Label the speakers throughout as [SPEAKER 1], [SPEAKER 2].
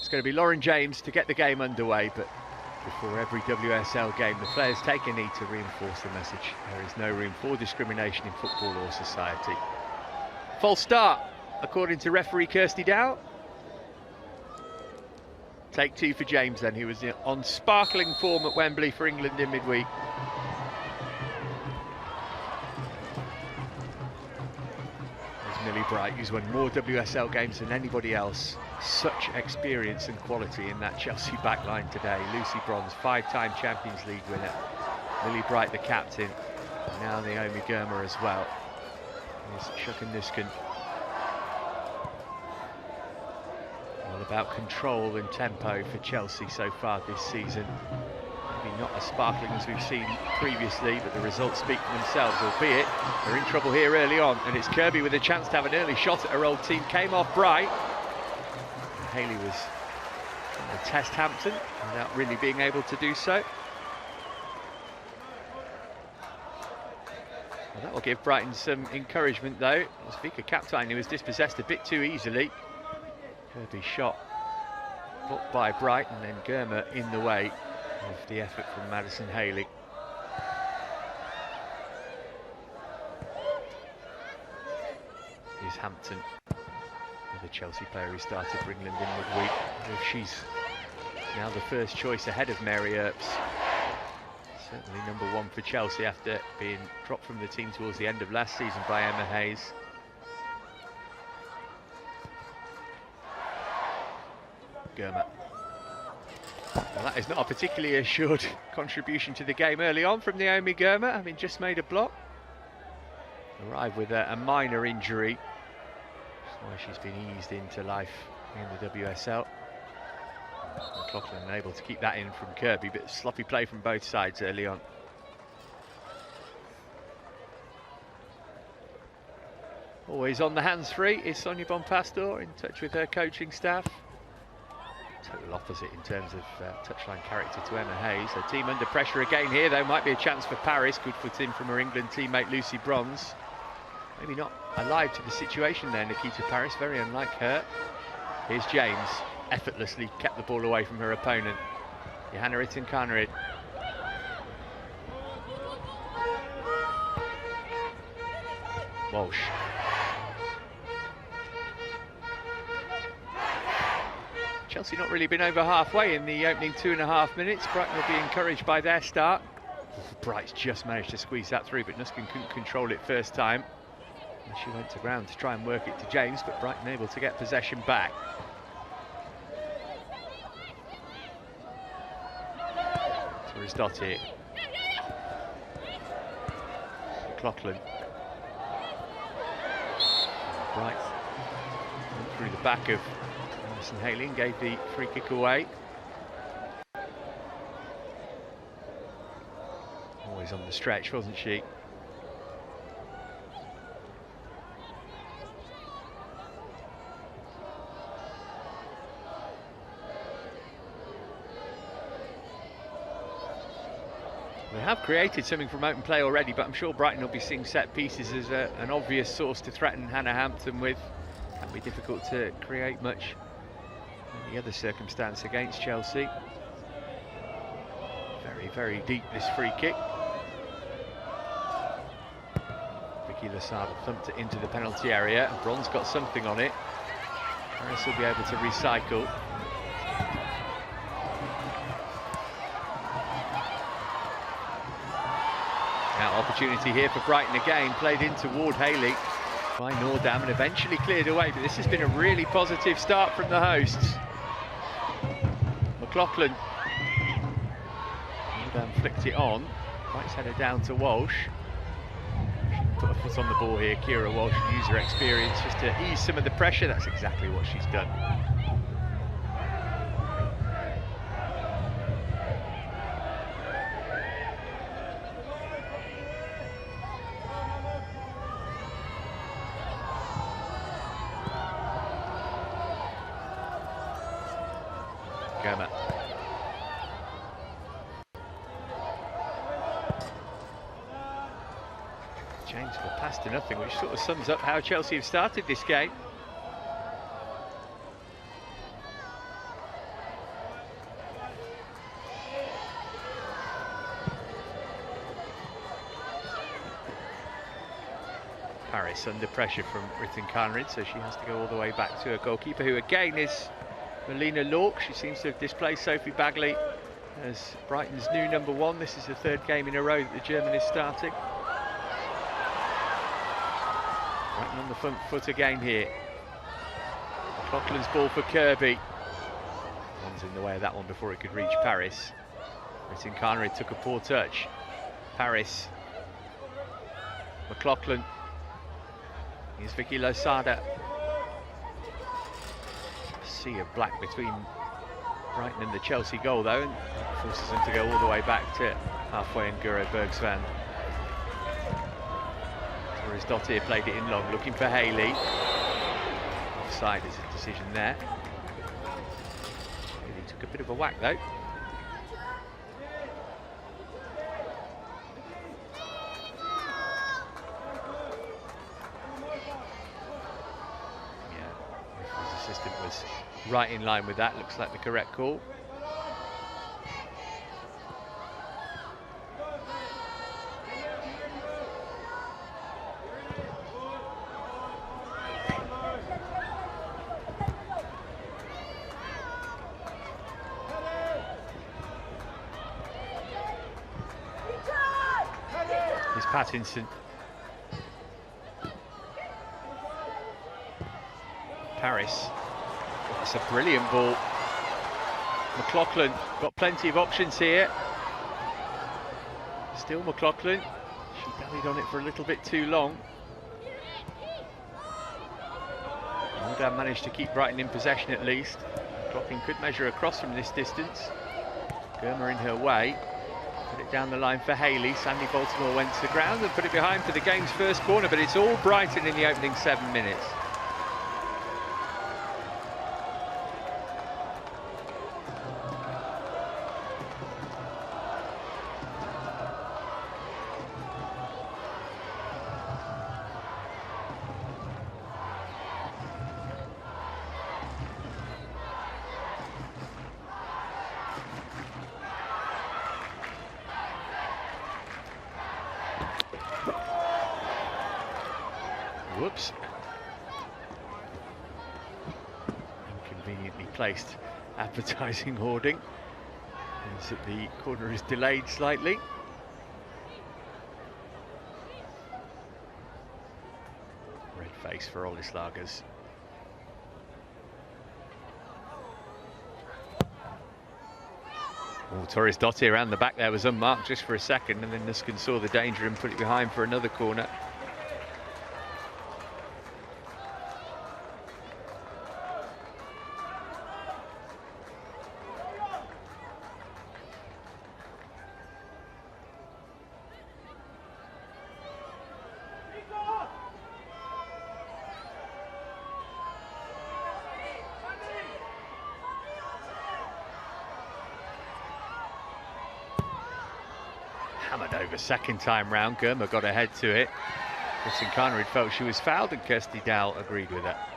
[SPEAKER 1] It's going to be Lauren James to get the game underway, but before every WSL game, the players take a knee to reinforce the message. There is no room for discrimination in football or society. False start, according to referee Kirsty Dow. Take two for James then, who was on sparkling form at Wembley for England in midweek. There's Millie Bright, who's won more WSL games than anybody else. Such experience and quality in that Chelsea backline today. Lucy Bronze, 5-time Champions League winner. Millie Bright, the captain. And now Naomi Girma as well. Here's Shukan Nuskan. All about control and tempo for Chelsea so far this season. Maybe not as sparkling as we've seen previously, but the results speak for themselves, albeit they're in trouble here early on. And it's Kirby with a chance to have an early shot at her old team. Came off Bright. Haley was trying to test Hampton without really being able to do so. Well, that will give Brighton some encouragement though. It was Vika Kaptein who was dispossessed a bit too easily. Kirby shot blocked by Bright, and then Girma in the way of the effort from Madison Haley. Here's Hampton, the Chelsea player who started for England in midweek. If she's now the first choice ahead of Mary Earps. Certainly number one for Chelsea after being dropped from the team towards the end of last season by Emma Hayes. Girma. Well, that is not a particularly assured contribution to the game early on from Naomi Girma, having just made a block. Arrived with a minor injury. That's why she's been eased into life in the WSL. McLaughlin unable to keep that in from Kirby, but sloppy play from both sides early on. Always on the hands-free is Sonia Bonpastor, in touch with her coaching staff. Total opposite in terms of touchline character to Emma Hayes. Her team under pressure again here, though. Might be a chance for Paris. Good foot in from her England teammate Lucy Bronze. Maybe not alive to the situation there, Nikita Paris, very unlike her. Here's James, effortlessly kept the ball away from her opponent. Johanna Itten-Kaneryd. Walsh. Chelsea not really been over halfway in the opening 2.5 minutes. Brighton will be encouraged by their start. Bright's just managed to squeeze that through, but Nuskin couldn't control it first time. And she went to ground to try and work it to James, but Brighton able to get possession back. Risdotti. McLaughlin. Bright went through the back of Madison Haley and gave the free kick away. Always on the stretch, wasn't she? They have created something from open play already, but I'm sure Brighton will be seeing set pieces as an obvious source to threaten Hannah Hampton with. That'd be difficult to create much in the other circumstance against Chelsea. Very, very deep this free kick. Vicky Lasada thumped it into the penalty area, and Bronze got something on it. Paris will be able to recycle. Now opportunity here for Brighton again, played in toward Haley by Nordam and eventually cleared away, but this has been a really positive start from the hosts. McLaughlin. Nordam flicked it on, White's header down to Walsh. She put a foot on the ball here, Kira Walsh, and use her experience just to ease some of the pressure. That's exactly what she's done. Girma. James for pass to nothing, which sort of sums up how Chelsea have started this game. Paris under pressure from Brighton Conrad, so she has to go all the way back to her goalkeeper, who again is Melina Lork. She seems to have displaced Sophie Bagley as Brighton's new number 1. This is the 3rd game in a row that the German is starting. Brighton on the front foot again here. McLaughlin's ball for Kirby. One's in the way of that one before it could reach Paris. Brighton Conrad took a poor touch. Paris. McLaughlin. Here's Vicky Losada. Sea of black between Brighton and the Chelsea goal though, and forces them to go all the way back to halfway in Guro Bergsvan. Torres Dottir played it in long, looking for Haley. Offside is a decision there. Haley took a bit of a whack though. Was right in line with that. Looks like the correct call. Here's Pattinson. Paris. That's a brilliant ball. McLaughlin got plenty of options here. Still McLaughlin. She bellied on it for a little bit too long. Moldam managed to keep Brighton in possession at least. McLaughlin could measure across from this distance. Germer in her way. Put it down the line for Haley. Sandy Baltimore went to the ground and put it behind for the game's first corner, but it's all Brighton in the opening 7 minutes. Whoops. Inconveniently placed advertising hoarding. Means that the corner is delayed slightly. Red face for Olislagers. Oh, Torres Dottir around the back there was unmarked just for a second, and then Nuskin saw the danger and put it behind for another corner. Hammered over second time round. Germer got ahead to it. Brighton Conrad felt she was fouled and Kirsty Dow agreed with that.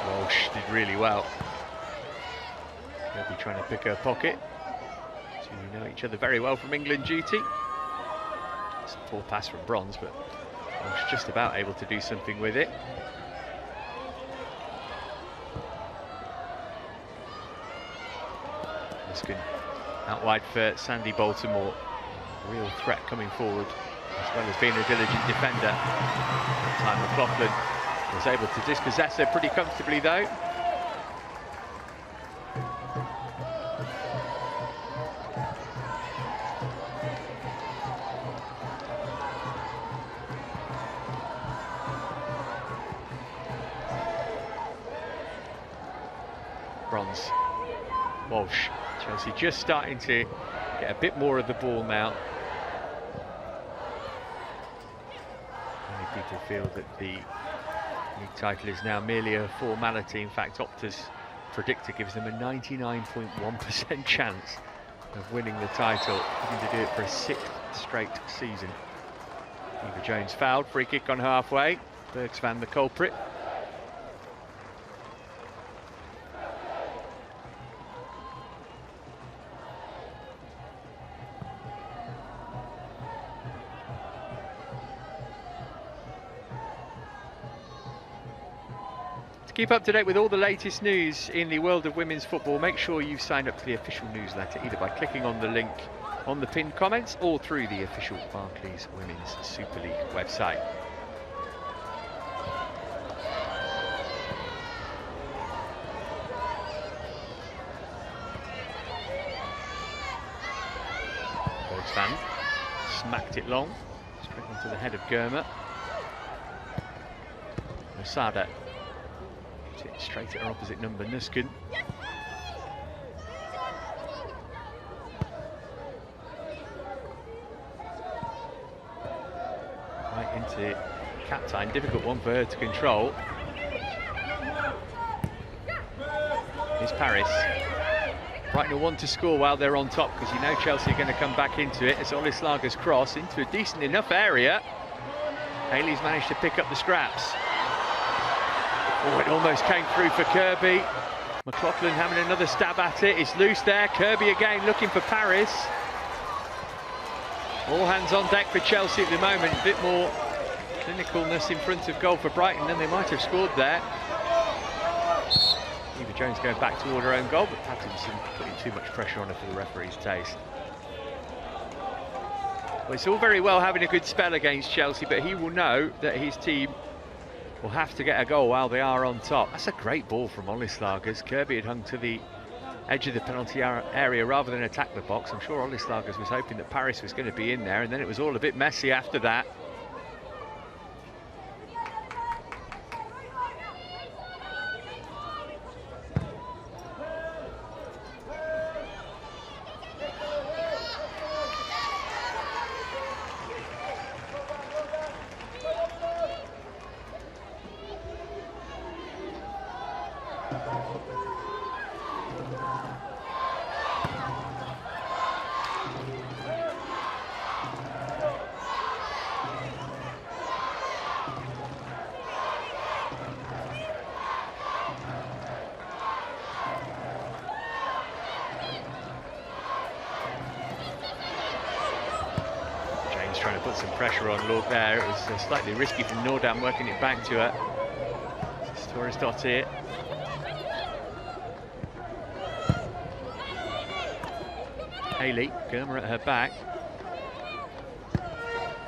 [SPEAKER 1] Walsh did really well. Kirby trying to pick her pocket. So you know each other very well from England duty. It's a poor pass from Bronze, but Walsh just about able to do something with it. Out wide for Sandy Baltimore. Real threat coming forward, as well as being a diligent defender. That time McLaughlin was able to dispossess her pretty comfortably though. Bronze. Walsh. Chelsea just starting to get a bit more of the ball now. Many people feel that the league title is now merely a formality. In fact, Opta's predictor gives them a 99.1% chance of winning the title, looking to do it for a 6th straight season. Eva Jones fouled, free kick on halfway. Bergsvan the culprit. To keep up to date with all the latest news in the world of women's football, make sure you've signed up to the official newsletter, either by clicking on the link on the pinned comments or through the official Barclays Women's Super League website. Van smacked it long, straight onto the head of Germer. Osada hit it straight at her opposite number, Nusken. Right into Captain, difficult one for her to control. Here's Paris. Brighton will want to score while they're on top, because you know Chelsea are going to come back into it. It's Olislaga's cross into a decent enough area. Haley's managed to pick up the scraps. Oh, it almost came through for Kirby. McLaughlin having another stab at it. It's loose there. Kirby again looking for Paris. All hands on deck for Chelsea at the moment. A bit more clinicalness in front of goal for Brighton than they might have scored there. Eva Jones going back toward her own goal, but Pattinson putting too much pressure on her for the referee's taste. Well, it's all very well having a good spell against Chelsea, but he will know that his team will have to get a goal while they are on top. That's a great ball from Olislagers. Kirby had hung to the edge of the penalty area rather than attack the box. I'm sure Olislagers was hoping that Paris was going to be in there, and then it was all a bit messy after that. Trying to put some pressure on Lord there. It was slightly risky from Nordam working it back to her. Torres Dottir. Haley, Germer at her back.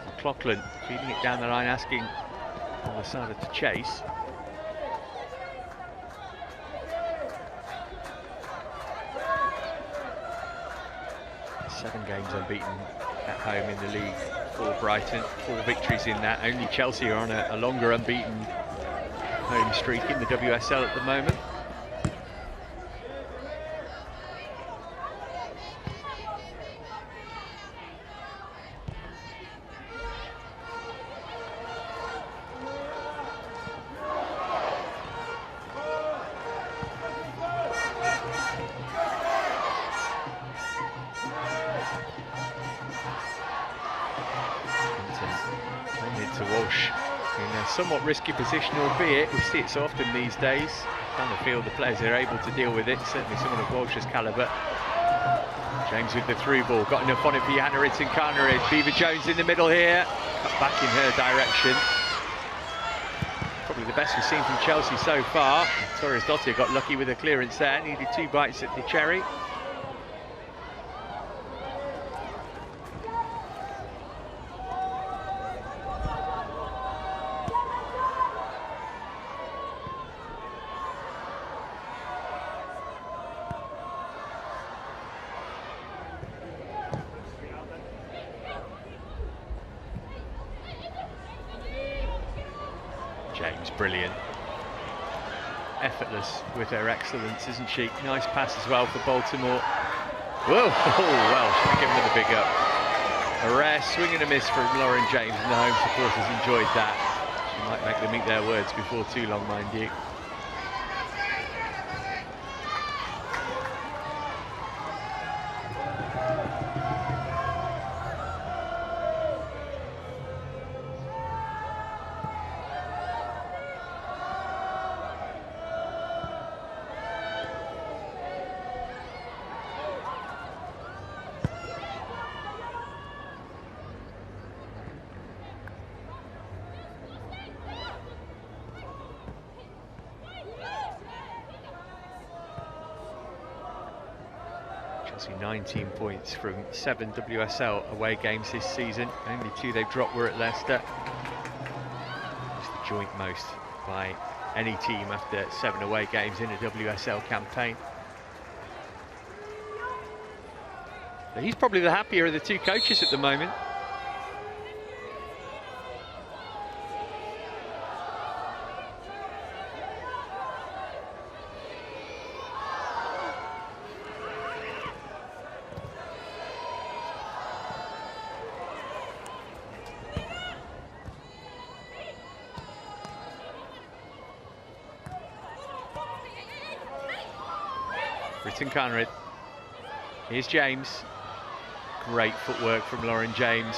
[SPEAKER 1] McLaughlin feeding it down the line, asking Olasada to chase. Seven games unbeaten at home in the league for Brighton, 4 victories in that. Only Chelsea are on a longer unbeaten home streak in the WSL at the moment. To Walsh in a somewhat risky position, albeit we see it so often these days. Kind of feel the players are able to deal with it, certainly someone of Walsh's calibre. James with the through ball, got enough on it for Johanna Rittenkarnerid. Beaver Jones in the middle here, cut back in her direction. Probably the best we've seen from Chelsea so far. Torres Dottir got lucky with a clearance there, needed 2 bites at the cherry. James, brilliant. Effortless with her excellence, isn't she? Nice pass as well for Baltimore. Whoa, oh, well, she's giving her the big up. A rare swing and a miss from Lauren James, and the home supporters enjoyed that. She might make them eat their words before too long, mind you. Chelsea 19 points from 7 WSL away games this season. Only 2 they've dropped were at Leicester. It's the joint most by any team after 7 away games in a WSL campaign. But he's probably the happier of the 2 coaches at the moment. Conrad. Here's James. Great footwork from Lauren James.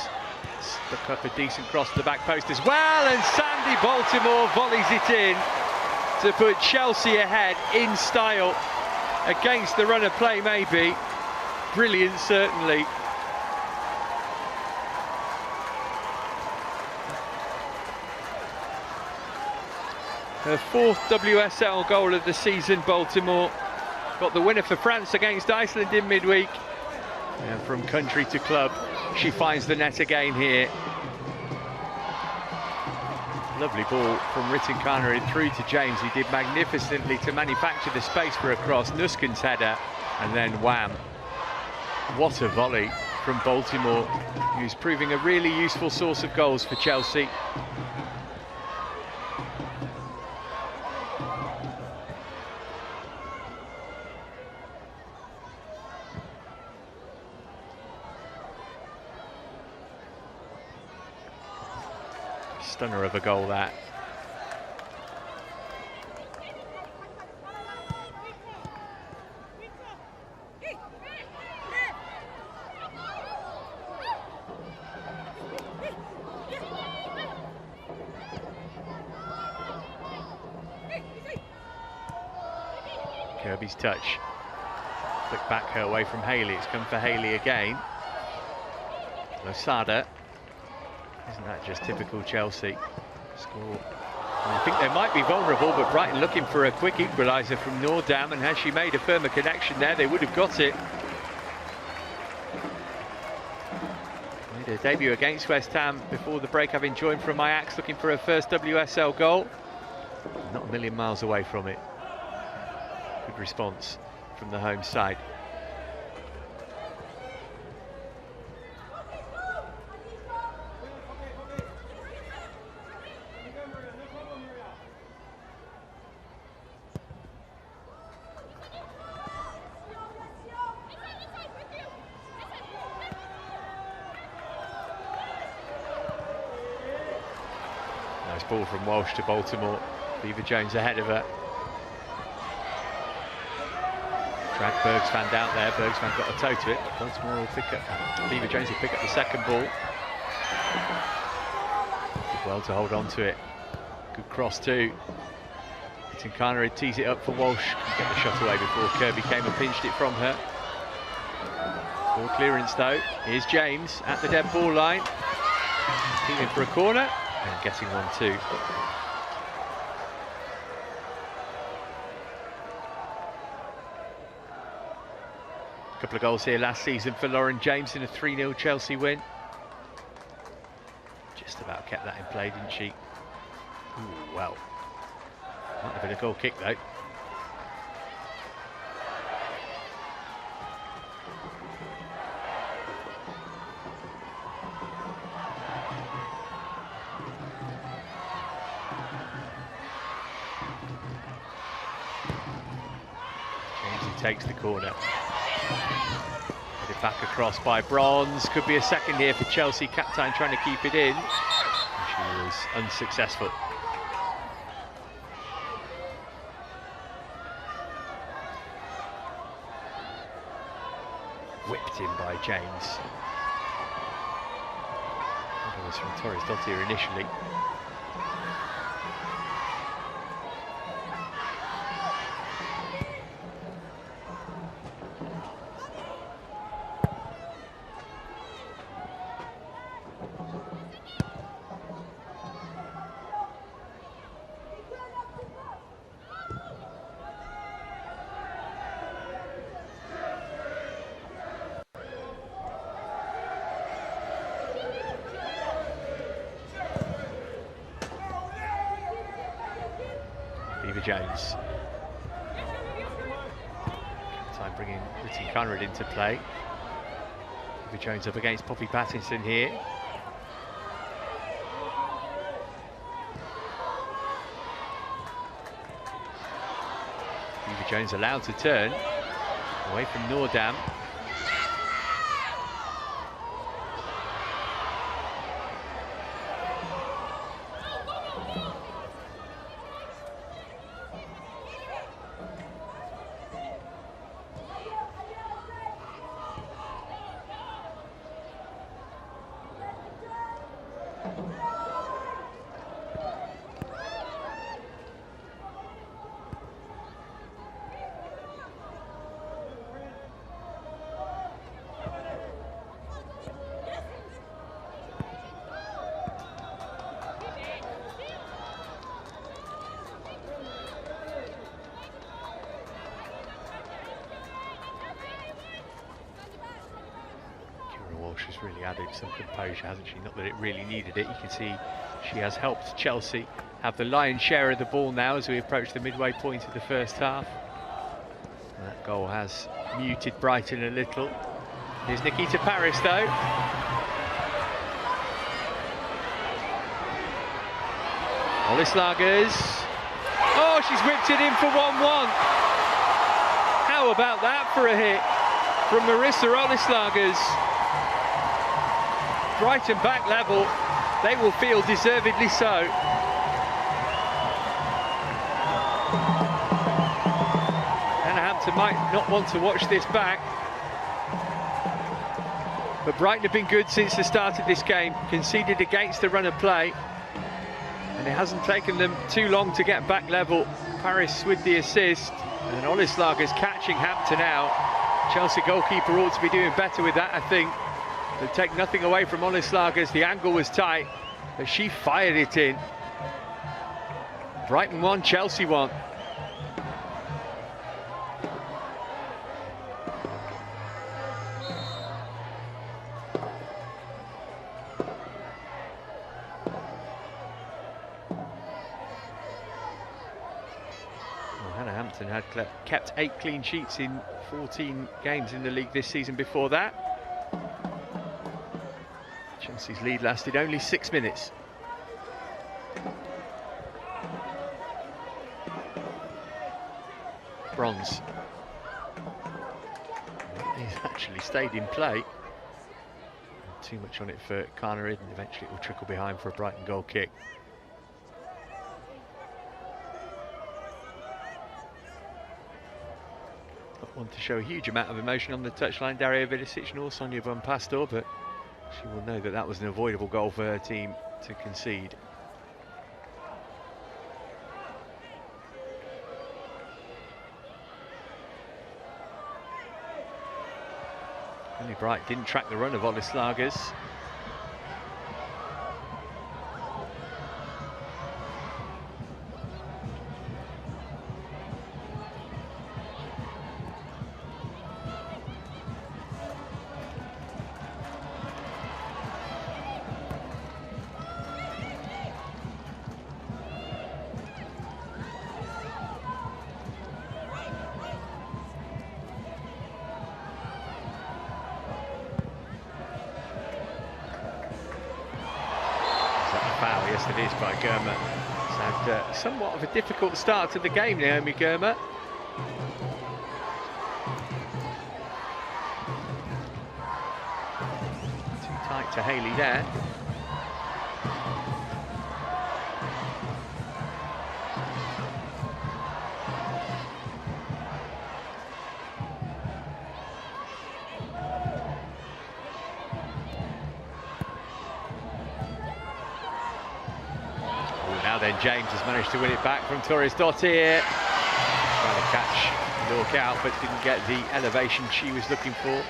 [SPEAKER 1] Stuck up a decent cross to the back post as well, and Sandy Baltimore volleys it in to put Chelsea ahead in style. Against the run of play, maybe. Brilliant, certainly. Her 4th WSL goal of the season, Baltimore. Got the winner for France against Iceland in midweek. And from country to club, she finds the net again here. Lovely ball from Ritten Carnarid through to James. He did magnificently to manufacture the space for a cross. Nuskin's header, and then wham. What a volley from Baltimore, who's proving a really useful source of goals for Chelsea. Stunner of a goal, that. Kirby's touch. Flick back her away from Haley. It's come for Haley again. Losada. Isn't that just typical Chelsea? Score. And I think they might be vulnerable, but Brighton looking for a quick equaliser from Nordam, and has she made a firmer connection there, they would have got it. Made her debut against West Ham before the break, having joined from Ajax, looking for her first WSL goal. Not a million miles away from it. Good response from the home side. Ball from Walsh to Baltimore. Beaver Jones ahead of her. Drag Bergsvan down there. Bergsvan got a toe to it, but Baltimore will pick up. Beaver Jones will pick up the second ball. Did well to hold on to it. Good cross too. Tinkana tees it up for Walsh. Can get the shot away before Kirby came and pinched it from her. Full clearance though. Here's James at the dead ball line. Peeling for a corner. And getting one too. A couple of goals here last season for Lauren James in a 3-0 Chelsea win. Just about kept that in play, didn't she? Ooh, well. Might have been a goal kick though. Takes the corner. Get it back across by Bronze. Could be a second here for Chelsea. Captain trying to keep it in. She was unsuccessful. Whipped in by James. That was from Torres Dottir initially. Eva Jones. Time bringing Whitty Conrad into play. Eva Jones up against Poppy Pattinson here. Eva Jones allowed to turn away from Noordam. She's really added some composure, hasn't she? Not that it really needed it. You can see she has helped Chelsea have the lion's share of the ball now as we approach the midway point of the first half. And that goal has muted Brighton a little. Here's Nikita Paris though. Olislagers. Oh, she's whipped it in for 1-1. How about that for a hit from Marissa Olislagers? Brighton back level, they will feel deservedly so. Hampton might not want to watch this back, but Brighton have been good since the start of this game, conceded against the run of play, and it hasn't taken them too long to get back level. Paris with the assist, and Olislagers catching Hampton out. Chelsea goalkeeper ought to be doing better with that, I think. To take nothing away from Olislagers, the angle was tight, but she fired it in. Brighton 1, Chelsea 1. Hampton had kept 8 clean sheets in 14 games in the league this season before that. Chelsea's lead lasted only 6 minutes. Bronze. He's actually stayed in play. Too much on it for Carnerid, and eventually it will trickle behind for a Brighton goal kick. Not one to show a huge amount of emotion on the touchline, Daria Vidicic nor Sonia Bonpastor, but she will know that that was an avoidable goal for her team to concede. Only Bright didn't track the run of Olislagers. Yes, it is by Germer. It's had somewhat of a difficult start to the game, Naomi Germer. Too tight to Haley there. Then James has managed to win it back from Torres Dottir. Trying to catch Lork out, but didn't get the elevation she was looking for.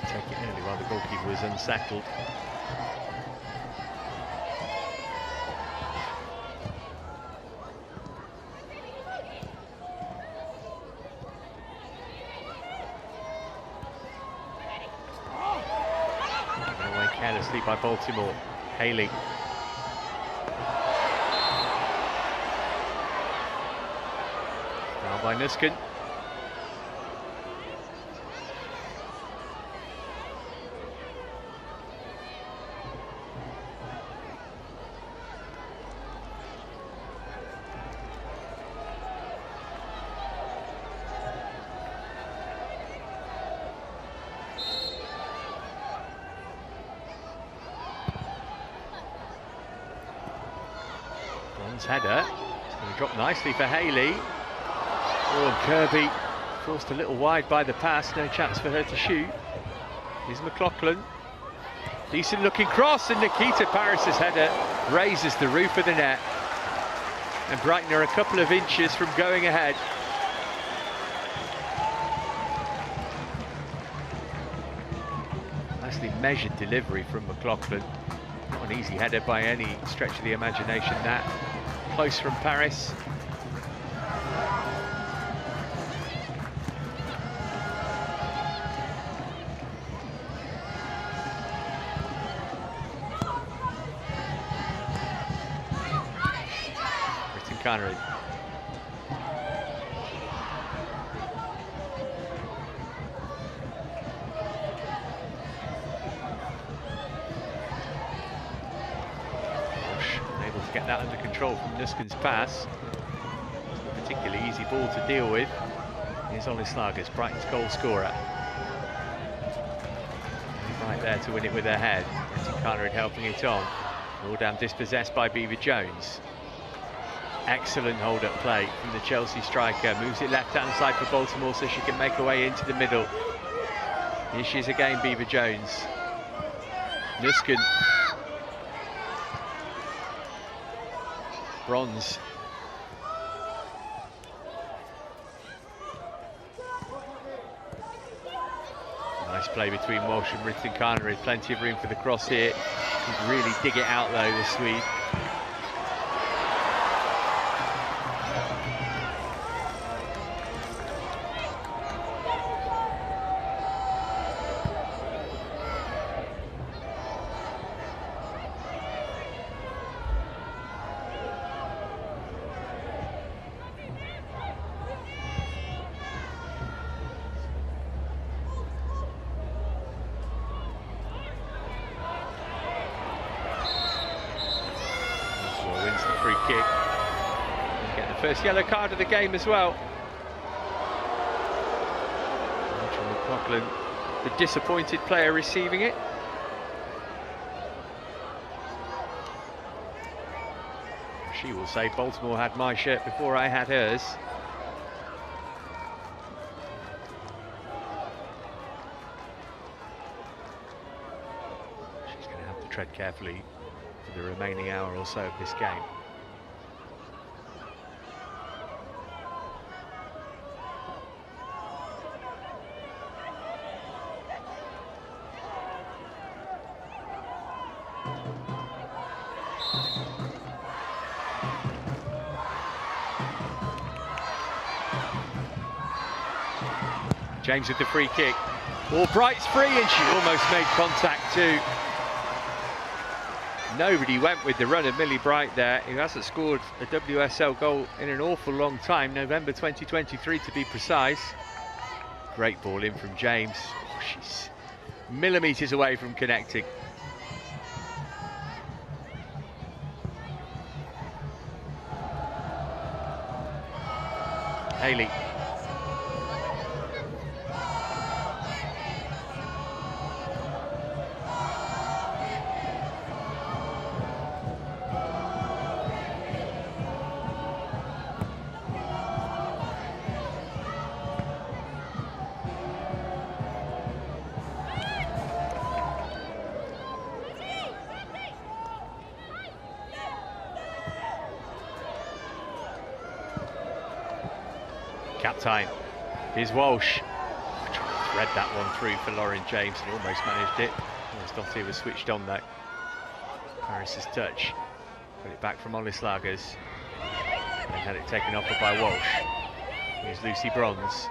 [SPEAKER 1] Take it early while the goalkeeper was unsettled. nicely by Baltimore. Haley. Now by Nuskin. Header. It's going to drop nicely for Haley. Oh, Kirby forced a little wide by the pass. No chance for her to shoot. Here's McLaughlin. Decent looking cross, and Nikita Paris's header raises the roof of the net. And Brighton are a couple of inches from going ahead. Nicely measured delivery from McLaughlin. Not an easy header by any stretch of the imagination, that. Close from Paris. Brighton Connery. Get that under control from Nuskin's pass. It's not a particularly easy ball to deal with. Here's Olislagers, Brighton's goal scorer. Right there to win it with her head. Brighton Conrad helping it on. Nordam dispossessed by Beaver Jones. Excellent hold-up play from the Chelsea striker. Moves it left-hand side for Baltimore so she can make her way into the middle. Here she is again, Beaver Jones. Nuskin. Bronze. Nice play between Walsh and Rittinkana. Plenty of room for the cross here. Could really dig it out though, the Swede. Free kick. And get the first yellow card of the game as well. Rachel McLaughlin, the disappointed player receiving it. She will say Baltimore had my shirt before I had hers. She's going to have to tread carefully for the remaining hour or so of this game. James with the free kick. Albright's free, and she almost made contact too. Nobody went with the run of Millie Bright there, who hasn't scored a WSL goal in an awful long time, November 2023 to be precise. Great ball in from James. Oh, she's millimetres away from connecting. Haley. Captain, here's Walsh. Trying to thread that one through for Lauren James and almost managed it. Dottie was switched on though. Paris's touch. Put it back from Olislagers. And had it taken off by Walsh. Here's Lucy Bronze.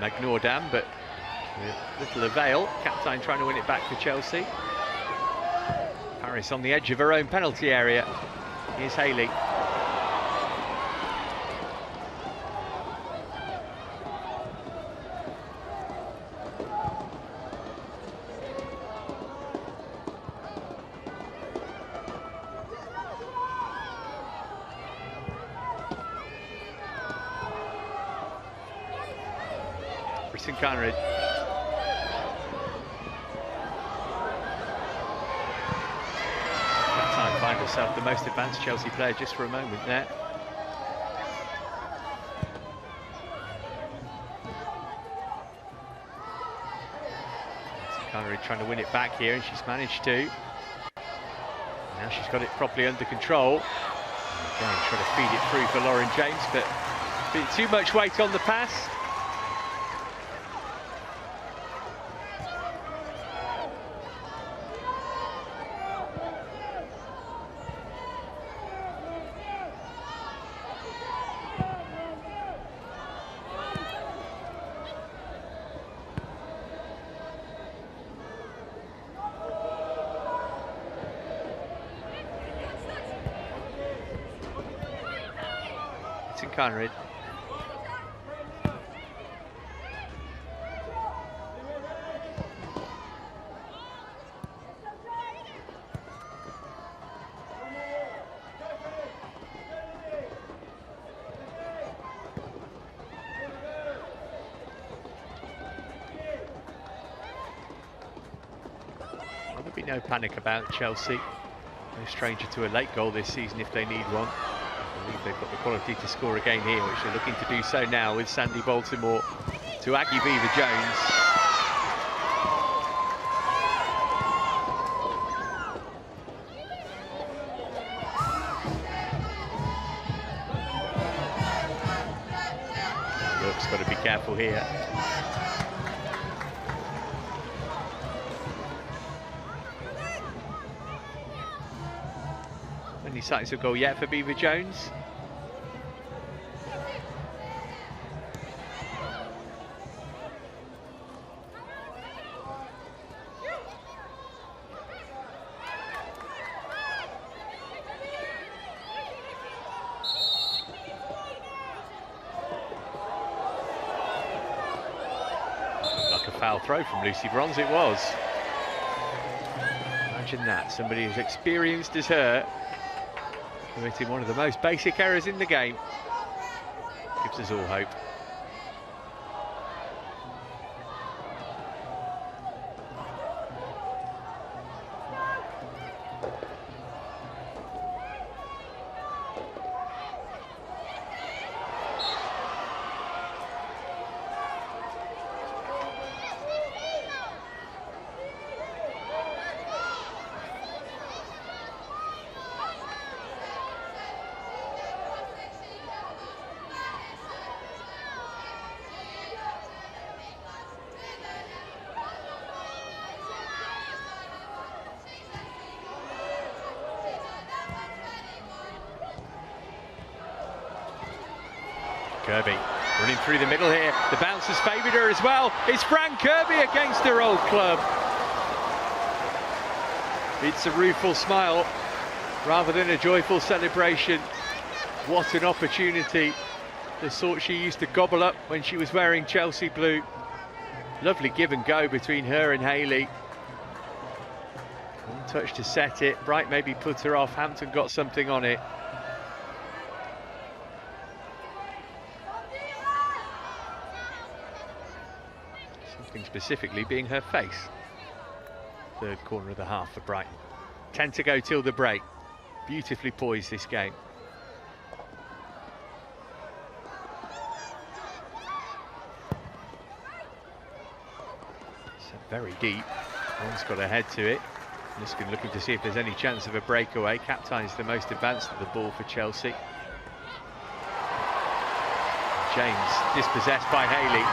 [SPEAKER 1] Magnordam, but with little avail. Captain trying to win it back for Chelsea. Paris on the edge of her own penalty area. Here's Haley. Britain Conrad. That time find herself the most advanced Chelsea player just for a moment there. Conrad trying to win it back here, and she's managed to. Now she's got it properly under control. Again, trying to feed it through for Lauren James, but a bit too much weight on the pass. Conrad. There'll be no panic about Chelsea. No stranger to a late goal this season if they need one. I believe they've got the quality to score again here, which they're looking to do so now with Sandy Baltimore to Aggie Beaver-Jones. Rook's got to be careful here. Any signs of goal yet for Beaver-Jones? Like a foul throw from Lucy Bronze, it was. Imagine that, somebody as experienced as her committing one of the most basic errors in the game. Gives us all hope. Kirby running through the middle here. The bounce has favoured her as well. It's Fran Kirby against her old club. It's a rueful smile rather than a joyful celebration. What an opportunity. The sort she used to gobble up when she was wearing Chelsea blue. Lovely give and go between her and Haley. One touch to set it. Bright maybe put her off. Hampton got something on it. Specifically being her face. Third corner of the half for Brighton. 10 to go till the break. Beautifully poised this game. So very deep. One's got a head to it. Niskin looking to see if there's any chance of a breakaway. Captain's the most advanced of the ball for Chelsea. James dispossessed by Haley.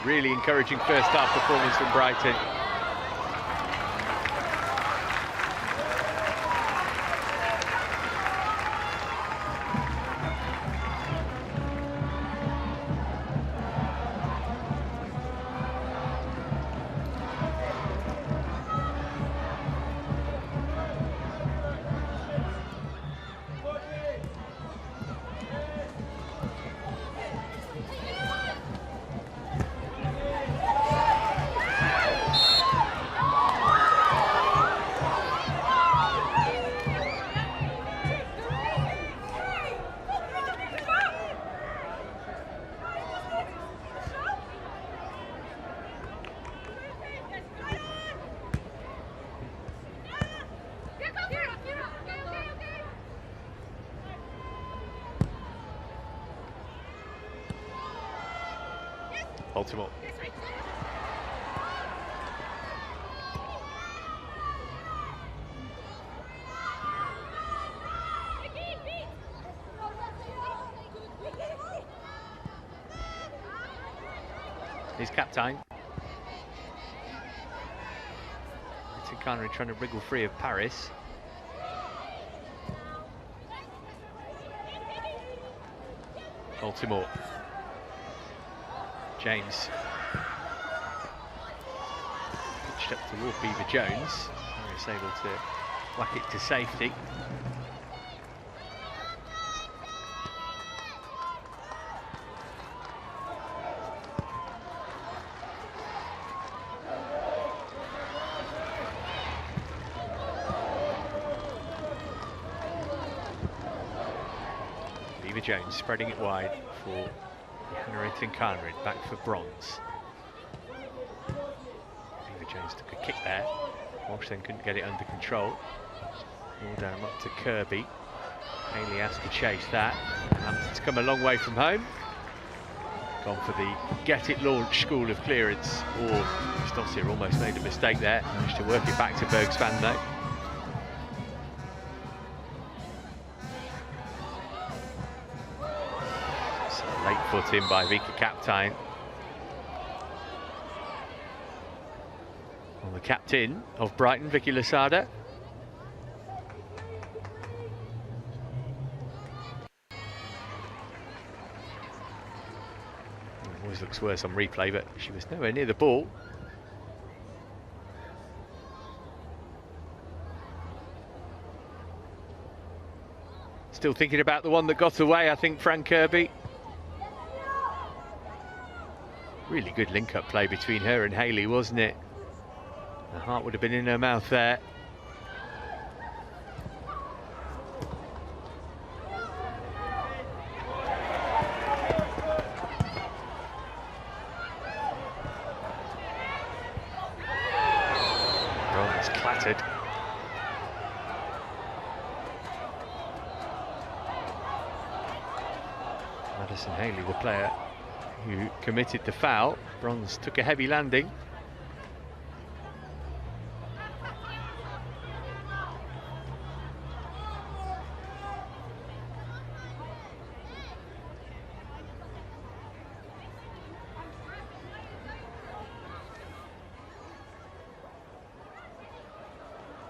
[SPEAKER 1] Really encouraging first half performance from Brighton. Baltimore. His captain. Connery trying to wriggle free of Paris. Baltimore. James. Pitched up toward Beaver Jones. Harris able to whack it to safety. Jones spreading it wide for Henrik Conrad, back for Bronze. Beaver Jones took a kick there. Walsh then couldn't get it under control. All down up to Kirby. Haley has to chase that. Hampton's come a long way from home. Gone for the get it launch school of clearance. Stossier almost made a mistake there. Managed to work it back to Bergsvan though. Late foot in by Vika Kaptein. Well, the captain of Brighton, Vicky Lasada. Always looks worse on replay, but she was nowhere near the ball. Still thinking about the one that got away, I think, Fran Kirby. Really good link-up play between her and Haley, wasn't it? The heart would have been in her mouth there. Bronze clattered. Madison Haley, the player who committed the foul. Bronze took a heavy landing.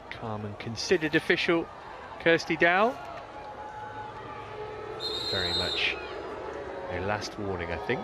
[SPEAKER 1] Calm and considered official Kirsty Dow. Very much a last warning, I think.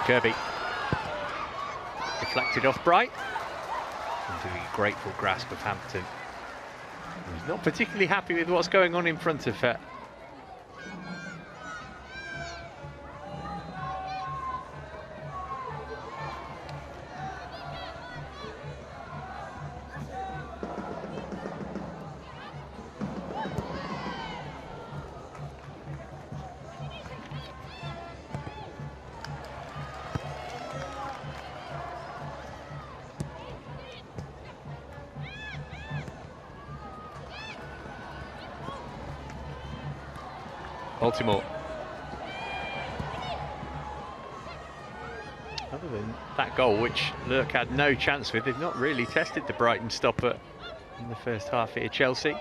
[SPEAKER 1] Kirby. Deflected off Bright. Into the grateful grasp of Hampton. He's not particularly happy with what's going on in front of her. Baltimore. Other than that goal, which Lurk had no chance with, they've not really tested the Brighton stopper in the first half here, Chelsea.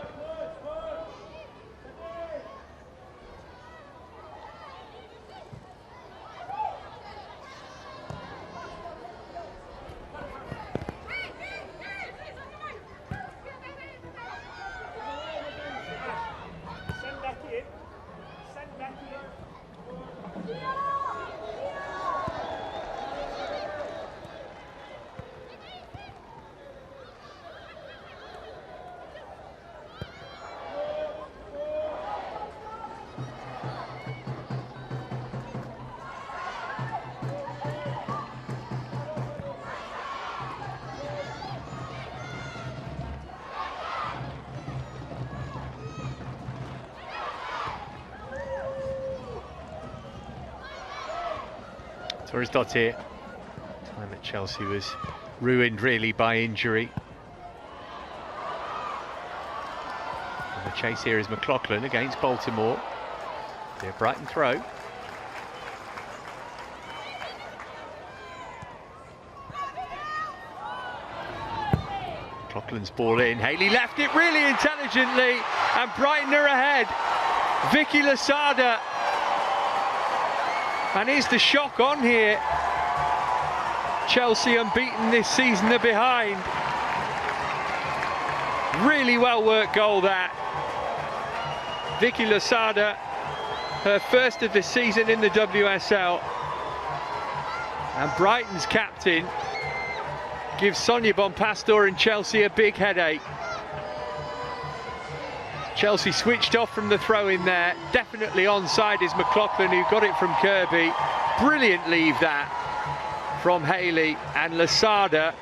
[SPEAKER 1] Torres Dottir. Time at Chelsea was ruined really by injury. And the chase here is McLaughlin against Baltimore. Their Brighton throw. McLaughlin's ball in. Haley left it really intelligently, and Brighton are ahead. Vicky Losada. And is the shock on here? Chelsea unbeaten this season are behind. Really well worked goal that. Vicky Losada, her first of the season in the WSL. And Brighton's captain gives Sonia Bonpastor and Chelsea a big headache. Chelsea switched off from the throw in there. Definitely onside is McLaughlin, who got it from Kirby. Brilliant leave that from Haley, and Losada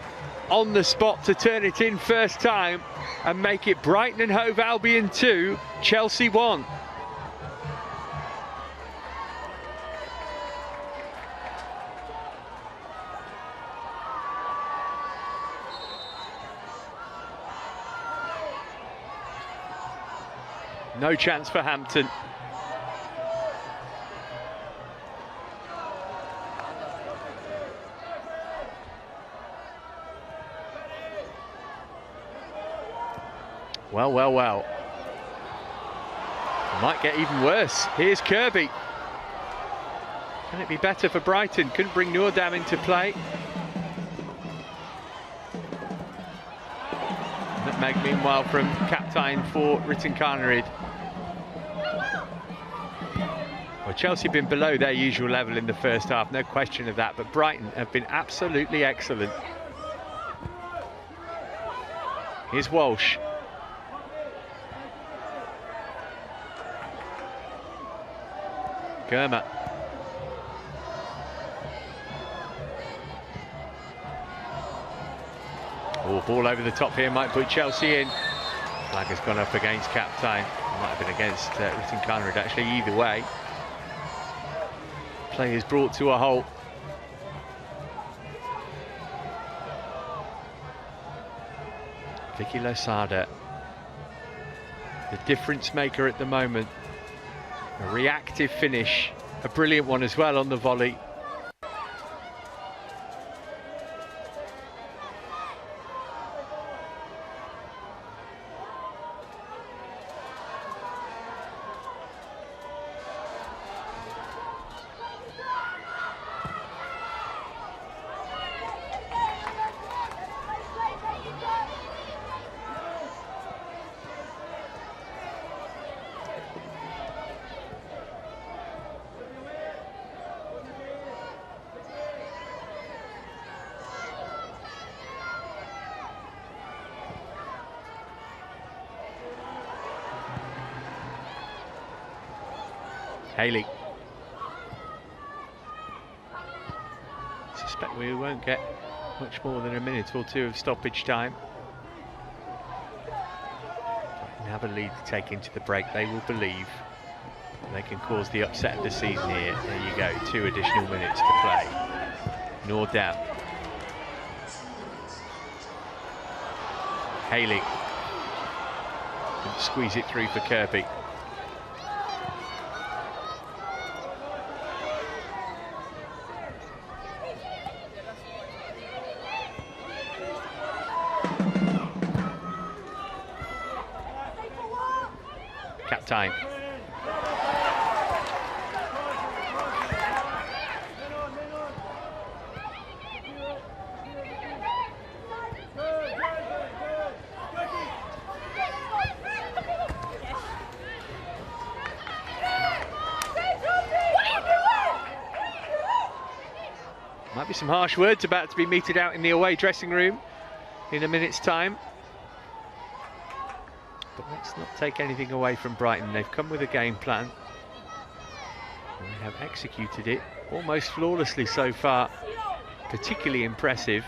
[SPEAKER 1] on the spot to turn it in first time and make it Brighton and Hove Albion 2, Chelsea 1. No chance for Hampton. Well. Might get even worse. Here's Kirby. Can it be better for Brighton? Couldn't bring Noordam into play. Nutmeg, meanwhile, from captain for Ritten Carnerid. Well, Chelsea have been below their usual level in the first half, no question of that, but Brighton have been absolutely excellent. Here's Walsh. Germa. Oh, ball over the top here might put Chelsea in. Flag has gone up against captain. Might have been against Ritten Carnerid actually, either way. Play is brought to a halt. Vicky Losada, the difference maker at the moment. A reactive finish, a brilliant one as well on the volley. Haley. Suspect we won't get much more than a minute or two of stoppage time. They have a lead to take into the break. They will believe they can cause the upset of the season here. There you go, 2 additional minutes to play. Noordam. Haley. Couldn't squeeze it through for Kirby. Captain. Might be some harsh words about to be meted out in the away dressing room in a minute's time. But let's not take anything away from Brighton. They've come with a game plan. And they have executed it almost flawlessly so far. Particularly impressive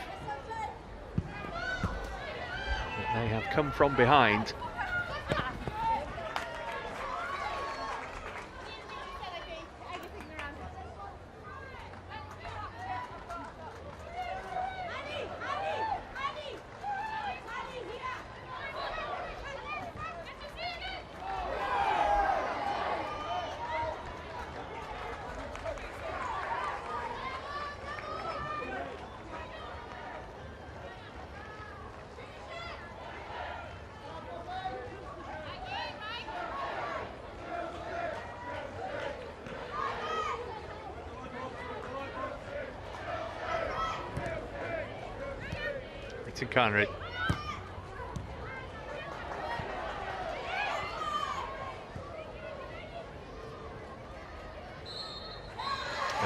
[SPEAKER 1] that they have come from behind. Brighton Carnard.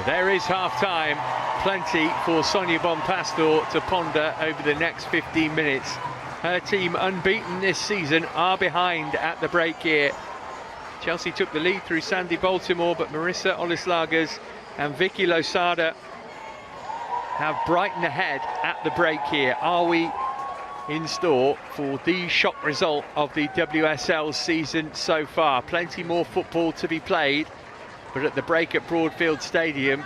[SPEAKER 1] There is half-time. Plenty for Sonia Bonpastor to ponder over the next 15 minutes. Her team, unbeaten this season, are behind at the break here. Chelsea took the lead through Sandy Baltimore, but Marissa Olislagas and Vicky Losada have Brighton ahead at the break here. Are we in store for the shock result of the WSL season so far? Plenty more football to be played, but at the break at Broadfield Stadium,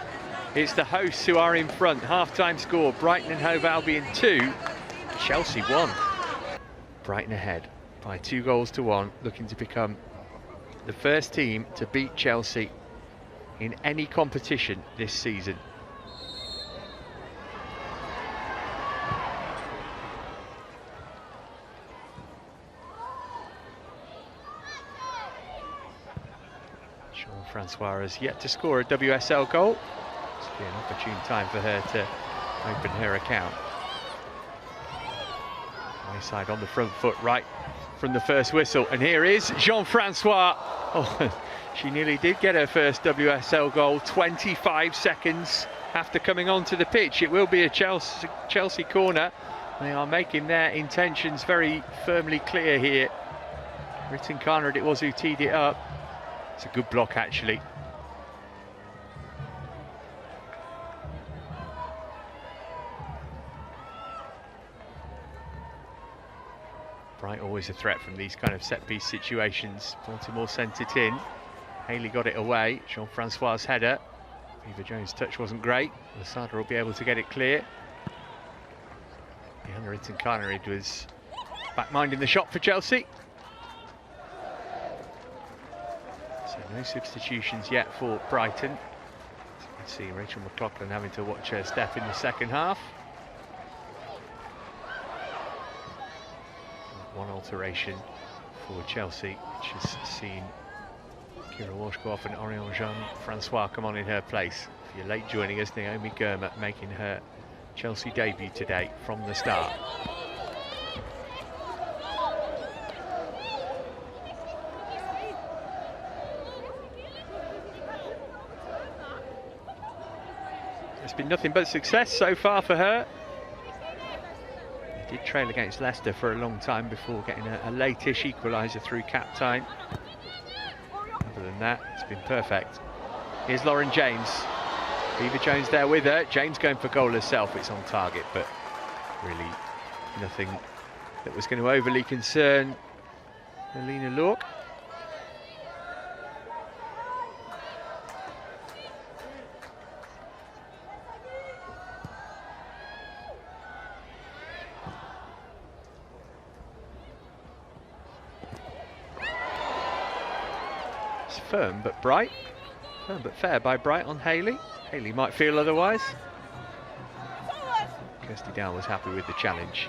[SPEAKER 1] it's the hosts who are in front. Half-time score, Brighton and Hove Albion 2, Chelsea 1. Brighton ahead by 2-1, looking to become the first team to beat Chelsea in any competition this season. Francois has yet to score a WSL goal. This will be an opportune time for her to open her account. High side on the front foot, right from the first whistle, and here is Jean-Francois. Oh, she nearly did get her first WSL goal 25 seconds after coming onto the pitch. It will be a Chelsea corner. They are making their intentions very firmly clear here. Brighton Carnard, it was who teed it up. It's a good block, actually. Bright always a threat from these kind of set-piece situations. Baltimore sent it in. Haley got it away. Jean-Francois' header. Eva Jones' touch wasn't great. Lasada will be able to get it clear. Brighton Carnard was back-minding the shot for Chelsea. So no substitutions yet for Brighton. As you can see, Rachel McLaughlin having to watch her step in the second half. One alteration for Chelsea, which has seen Kira Walsh go off and Orion Jean-Francois come on in her place. If you're late joining us, Naomi Gurma making her Chelsea debut today from the start. It's been nothing but success so far for her. They did trail against Leicester for a long time before getting a late-ish equaliser through cap time. Other than that, it's been perfect. Here's Lauren James. Eva Jones there with her. James going for goal herself. It's on target, but really nothing that was going to overly concern Alina Lork. Firm but bright, firm but fair by Bright on Haley. Haley might feel otherwise. Kirsty Dow was happy with the challenge.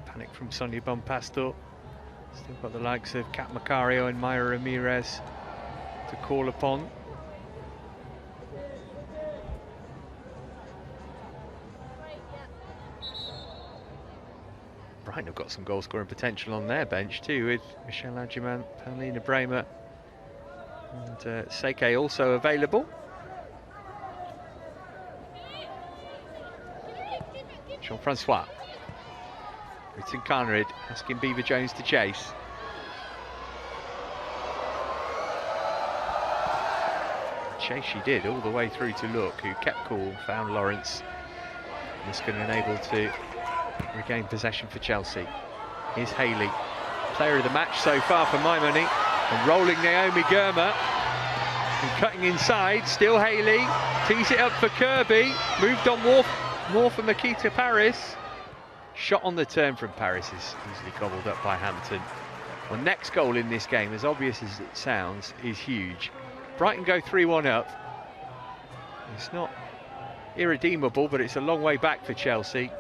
[SPEAKER 1] Panic from Sonia Bonpastor. Still got the likes of Kat Macario and Maya Ramirez to call upon. Brighton have got some goal scoring potential on their bench too, with Michelle Adjuman, Paulina Bremer and Seike also available. Jean-Francois. Brighton Carnard asking Beaver Jones to chase. Chase she did all the way through to Look, who kept cool, found Lawrence. Miskin unable to regain possession for Chelsea. Here's Haley, player of the match so far for my money. And rolling Naomi Germer. And cutting inside, still Haley. Tees it up for Kirby. Moved on more for Makita Paris. Shot on the turn from Paris is easily gobbled up by Hampton. Well, next goal in this game, as obvious as it sounds, is huge. Brighton go 3-1 up. It's not irredeemable, but it's a long way back for Chelsea.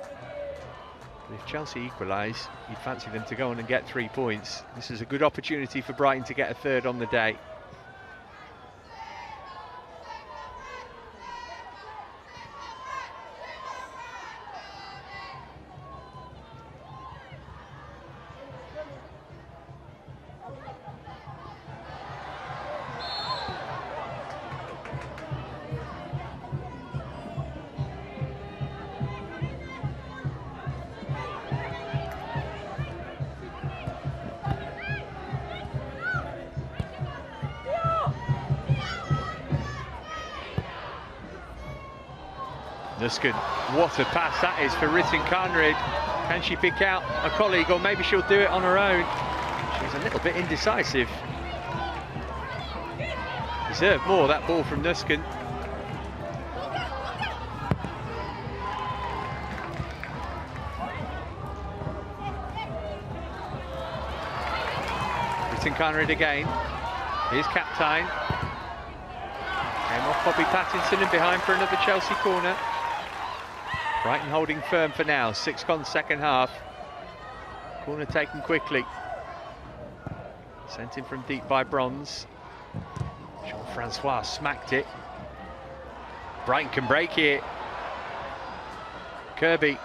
[SPEAKER 1] But if Chelsea equalise, you'd fancy them to go on and get 3 points. This is a good opportunity for Brighton to get a third on the day. Nuskin, what a pass that is for Ritten Conrad. Can she pick out a colleague, or maybe she'll do it on her own? She's a little bit indecisive. Deserved more, that ball from Nuskin. Ritten Conrad again. Here's Captain. Came off Poppy Pattinson and behind for another Chelsea corner. Brighton holding firm for now, 6 gone second half. Corner taken quickly. Sent in from deep by Bronze. Jean-Francois smacked it. Brighton can break here. Kirby.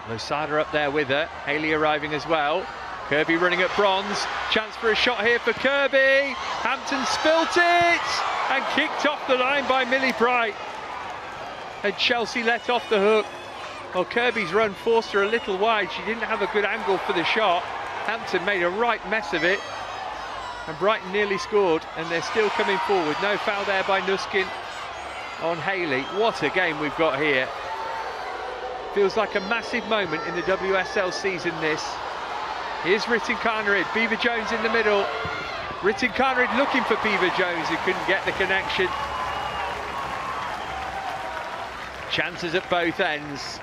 [SPEAKER 1] Losada up there with her. Haley arriving as well. Kirby running at Bronze. Chance for a shot here for Kirby. Hampton spilt it and kicked off the line by Millie Bright. And Chelsea let off the hook. Well, Kirby's run forced her a little wide. She didn't have a good angle for the shot. Hampton made a right mess of it. And Brighton nearly scored, and they're still coming forward. No foul there by Nuskin on Haley. What a game we've got here. Feels like a massive moment in the WSL season, this. Here's Ritten Conrad, Beaver Jones in the middle. Ritten Conrad looking for Beaver Jones, who couldn't get the connection. Chances at both ends.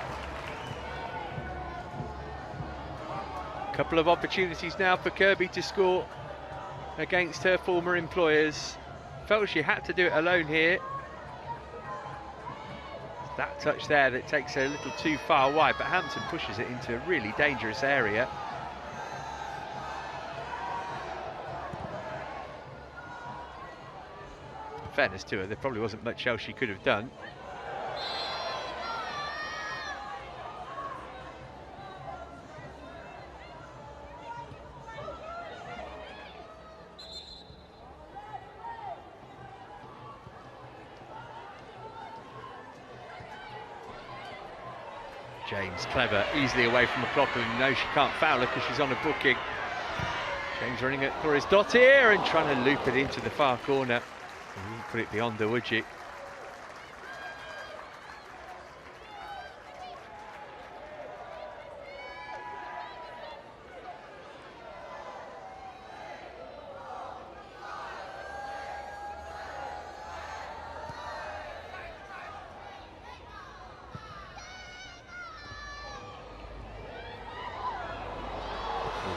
[SPEAKER 1] Couple of opportunities now for Kirby to score against her former employers. Felt she had to do it alone here. That touch there that takes her a little too far wide, but Hampton pushes it into a really dangerous area. In fairness to her, there probably wasn't much else she could have done. James, clever, easily away from McLaughlin. No, she can't foul her because she's on a booking. James running at Torres Dottir and trying to loop it into the far corner. You wouldn't put it beyond her, would you?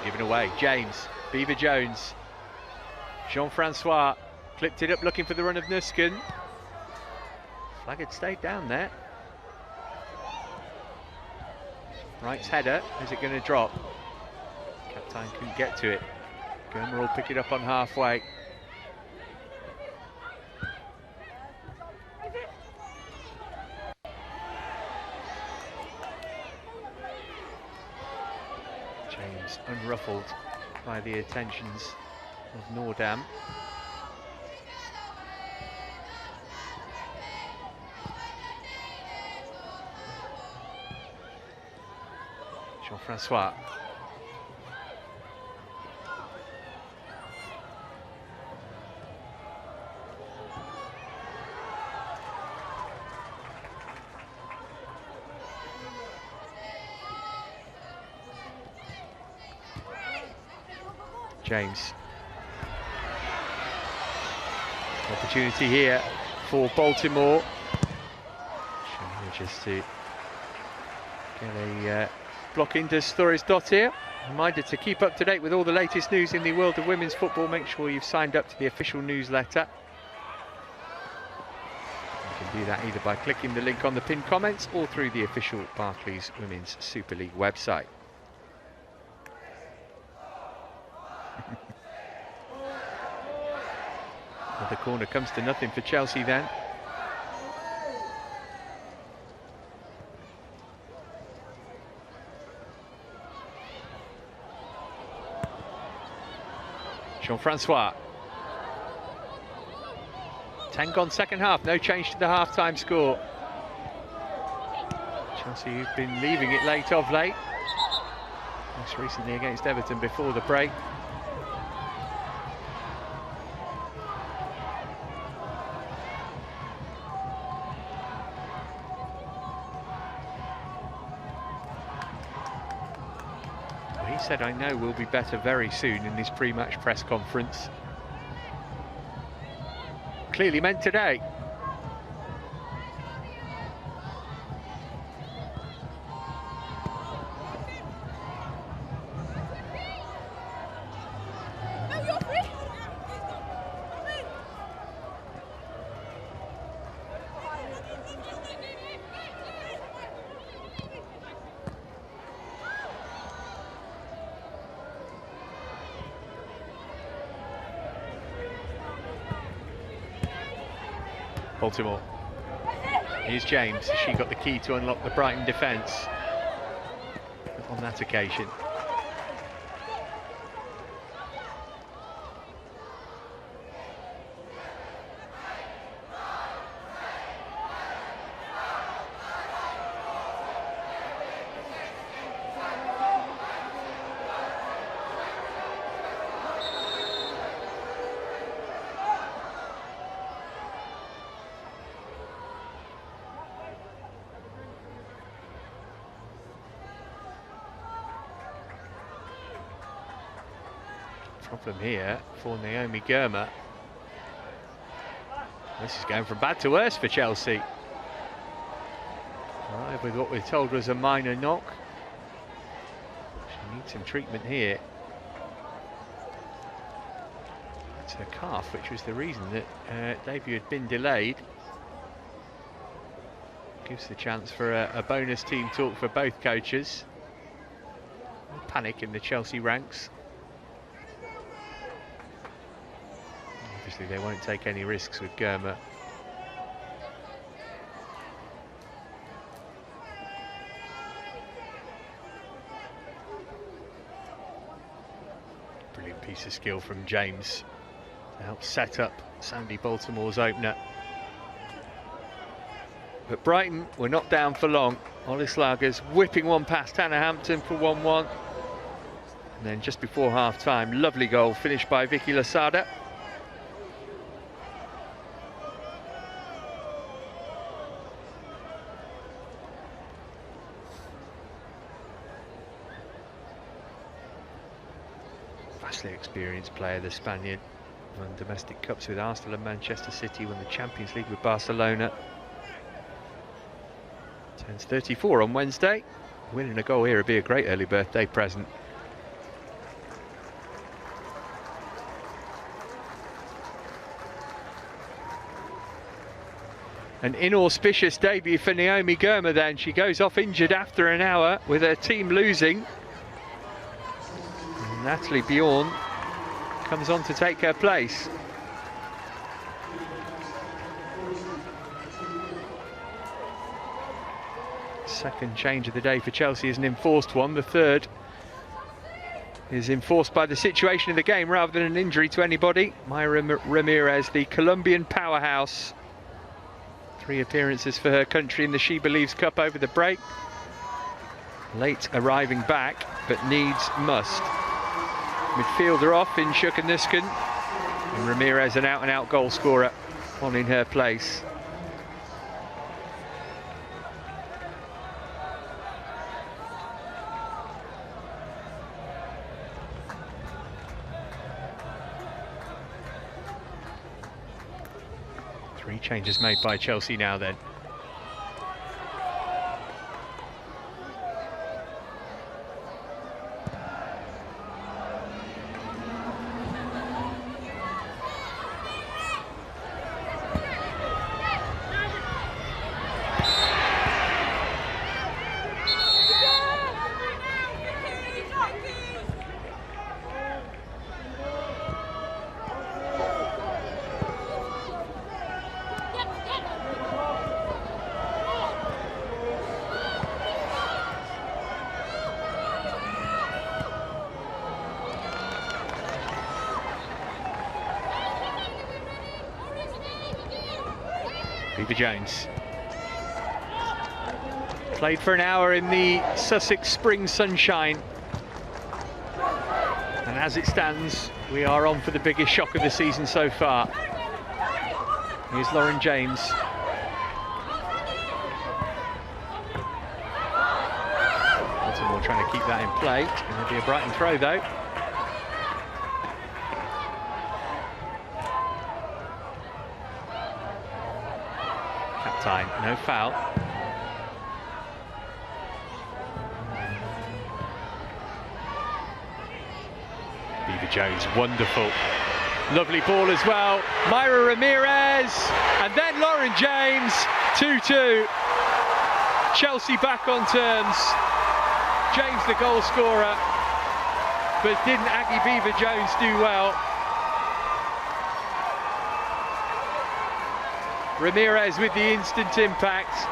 [SPEAKER 1] Given away, James, Beaver Jones, Jean-Francois clipped it up looking for the run of Nuskin. Flag had stayed down there. Wright's header, is it going to drop? Captain couldn't get to it. Germer will pick it up on halfway. James unruffled by the attentions of Nordam. Jean-Francois. James. Opportunity here for Baltimore. Just to get a block into Stories Dot here. Reminder to keep up to date with all the latest news in the world of women's football. Make sure you've signed up to the official newsletter. You can do that either by clicking the link on the pinned comments or through the official Barclays Women's Super League website. The corner comes to nothing for Chelsea then. Jean-Francois. 10 gone second half, no change to the half-time score. Chelsea, who've been leaving it late of late. Most recently against Everton before the break. He said, I know we'll be better very soon in this pre-match press conference. Clearly meant today. Baltimore. Here's James. She got the key to unlock the Brighton defence on that occasion. Problem here for Naomi Girma. This is going from bad to worse for Chelsea. Right, with what we're told was a minor knock. She needs some treatment here. It's her calf, which was the reason that debut had been delayed. Gives the chance for a bonus team talk for both coaches. No panic in the Chelsea ranks. Obviously they won't take any risks with Girma. Brilliant piece of skill from James to help set up Sandy Baltimore's opener. But Brighton were not down for long. Ollie Slagers whipping one past Hannah Hampton for 1-1. And then just before half-time, lovely goal finished by Vicky Losada. Vastly experienced player, the Spaniard. Won domestic cups with Arsenal and Manchester City, won the Champions League with Barcelona. Turns 34 on Wednesday. Winning a goal here would be a great early birthday present. An inauspicious debut for Naomi Girma then. She goes off injured after an hour with her team losing. And Natalie Bjorn comes on to take her place. Second change of the day for Chelsea is an enforced one. The third is enforced by the situation of the game rather than an injury to anybody. Mayra Ramirez, the Colombian powerhouse. 3 appearances for her country in the She Believes Cup over the break. Late arriving back, but needs must. Midfielder off in Shukaniskan. And Ramirez, an out-and-out goal scorer, on in her place. 3 changes made by Chelsea now then. Jones. Played for an hour in the Sussex spring sunshine, and as it stands, we are on for the biggest shock of the season so far. Here's Lauren James. Baltimore trying to keep that in play. It's going to be a Brighton throw though. Time, no foul. Beaver Jones, wonderful. Lovely ball as well. Myra Ramirez, and then Lauren James, 2-2. Chelsea back on terms. James the goal scorer, but didn't Aggie Beaver Jones do well? Ramirez with the instant impact,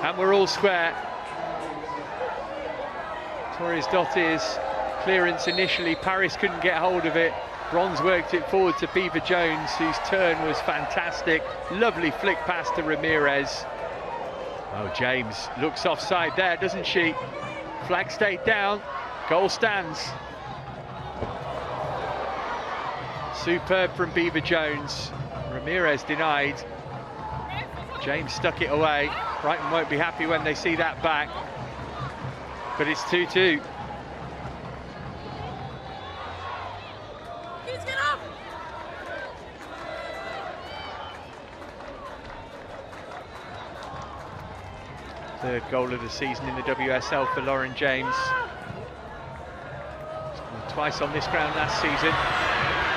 [SPEAKER 1] and we're all square. Torres Dottir's clearance initially, Paris couldn't get hold of it. Bronze worked it forward to Beaver Jones, whose turn was fantastic. Lovely flick pass to Ramirez. Oh, James looks offside there, doesn't she? Flag stayed down, goal stands. Superb from Beaver Jones. Ramirez denied. James stuck it away. Brighton won't be happy when they see that back. But it's 2-2. Third goal of the season in the WSL for Lauren James. Scored twice on this ground last season.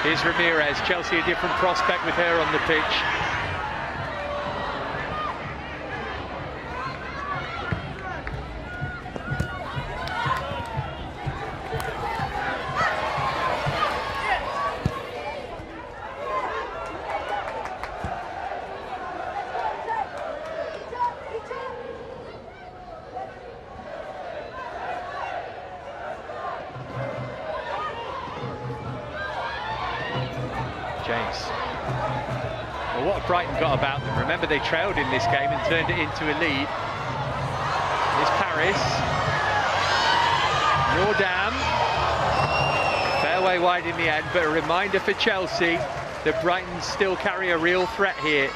[SPEAKER 1] Here's Ramirez. Chelsea a different prospect with her on the pitch. James. Well, what have Brighton got about them? Remember, they trailed in this game and turned it into a lead. Here's Paris. Nordam. Fairway wide in the end, but a reminder for Chelsea that Brighton still carry a real threat here.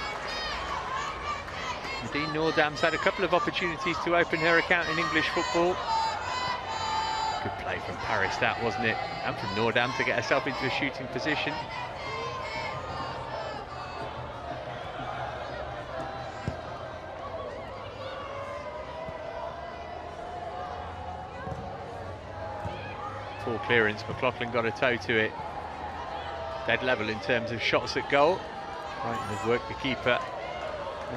[SPEAKER 1] Nadine Nordam's had a couple of opportunities to open her account in English football. Good play from Paris, that, wasn't it? And from Nordam to get herself into a shooting position. Full clearance, McLaughlin got a toe to it. Dead level in terms of shots at goal. Brighton have worked the keeper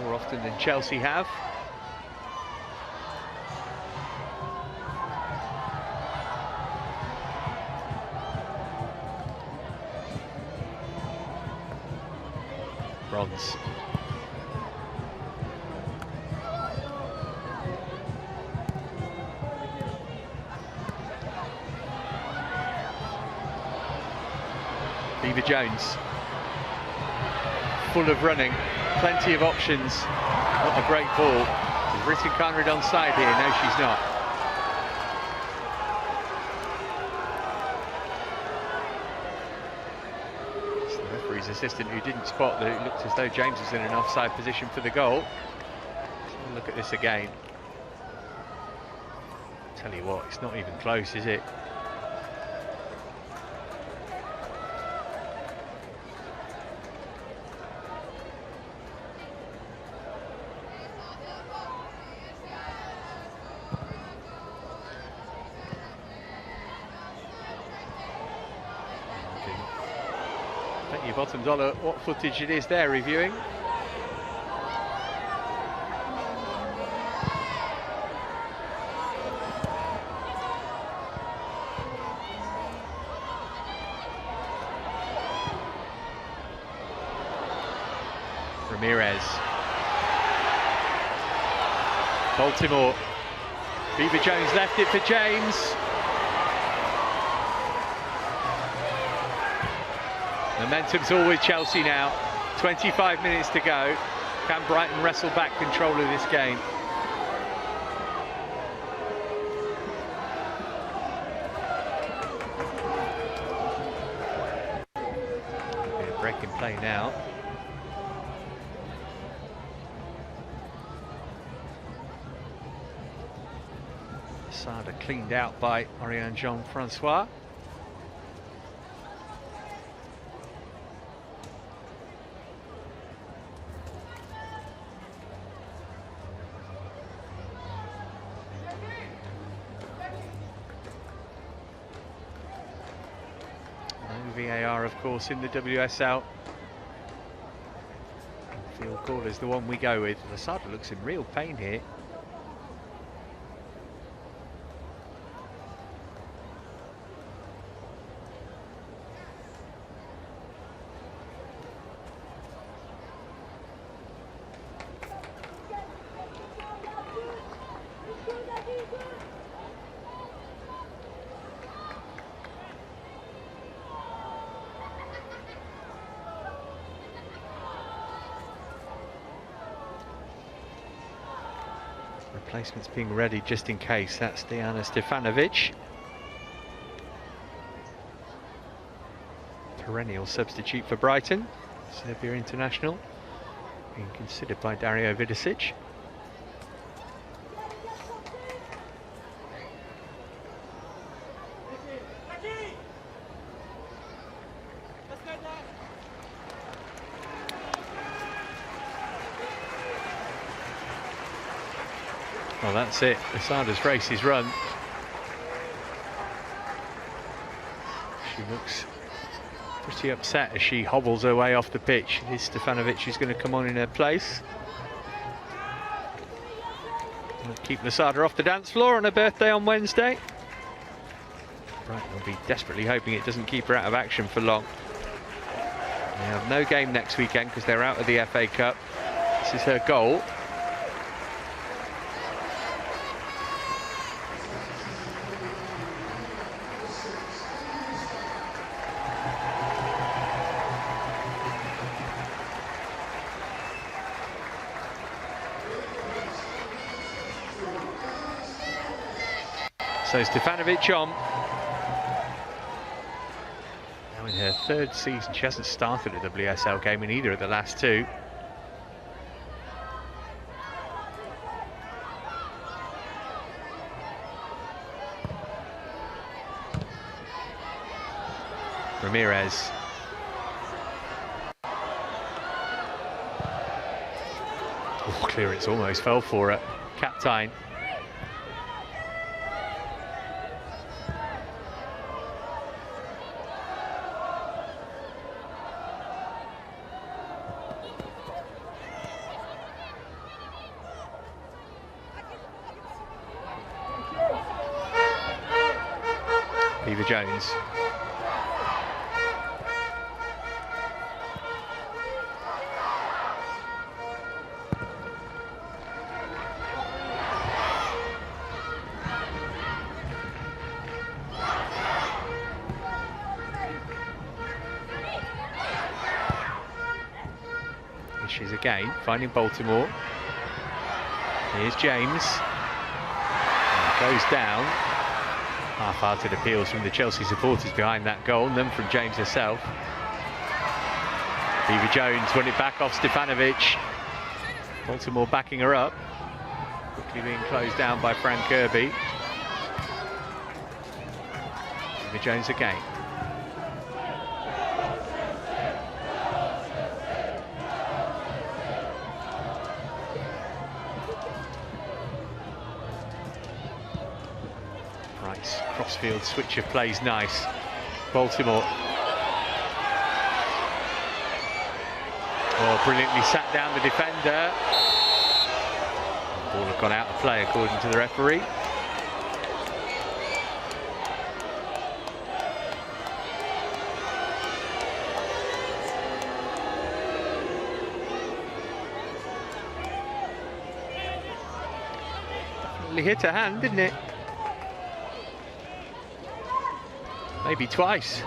[SPEAKER 1] more often than Chelsea have. Bronze. Beaver Jones, full of running, plenty of options. What a great ball. Is Rita Conrad onside here? No, she's not. It's the referee's assistant who didn't spot that it looked as though James was in an offside position for the goal. So look at this again. Tell you what, it's not even close, is it? Bet your bottom dollar what footage it is they're reviewing. Ramirez. Baltimore. Beaver Jones left it for James. Momentum's all with Chelsea now. 25 minutes to go. Can Brighton wrestle back control of this game? Bit of break in play now. Sada cleaned out by Oriane Jean-Francois. VAR, of course, in the WSL. Field call is the one we go with. Lasada looks in real pain here. Replacements being ready just in case. That's Diana Stefanovic. Perennial substitute for Brighton. Serbia international. Being considered by Dario Vidicic. Well, that's it. Lasada's race is run. She looks pretty upset as she hobbles her way off the pitch. It is Stefanovic who's going to come on in her place. Keep Lasada off the dance floor on her birthday on Wednesday. Brighton will be desperately hoping it doesn't keep her out of action for long. They have no game next weekend because they're out of the FA Cup. This is her goal. So Stefanovic on. Now in her third season, she hasn't started a WSL game in either of the last two. Ramirez. Oh, clearance almost fell for her. Captain. Beaver Jones. Here she's again, finding Baltimore. Here's James. And goes down. Half-hearted appeals from the Chelsea supporters behind that goal, and then from James herself. Beaver Jones won it back off Stefanovic. Baltimore backing her up. Quickly being closed down by Fran Kirby. Beaver Jones again. Crossfield switch of plays nice. Baltimore. Oh, brilliantly sat down the defender. The ball had gone out of play according to the referee. Definitely hit a hand, didn't it? Maybe twice.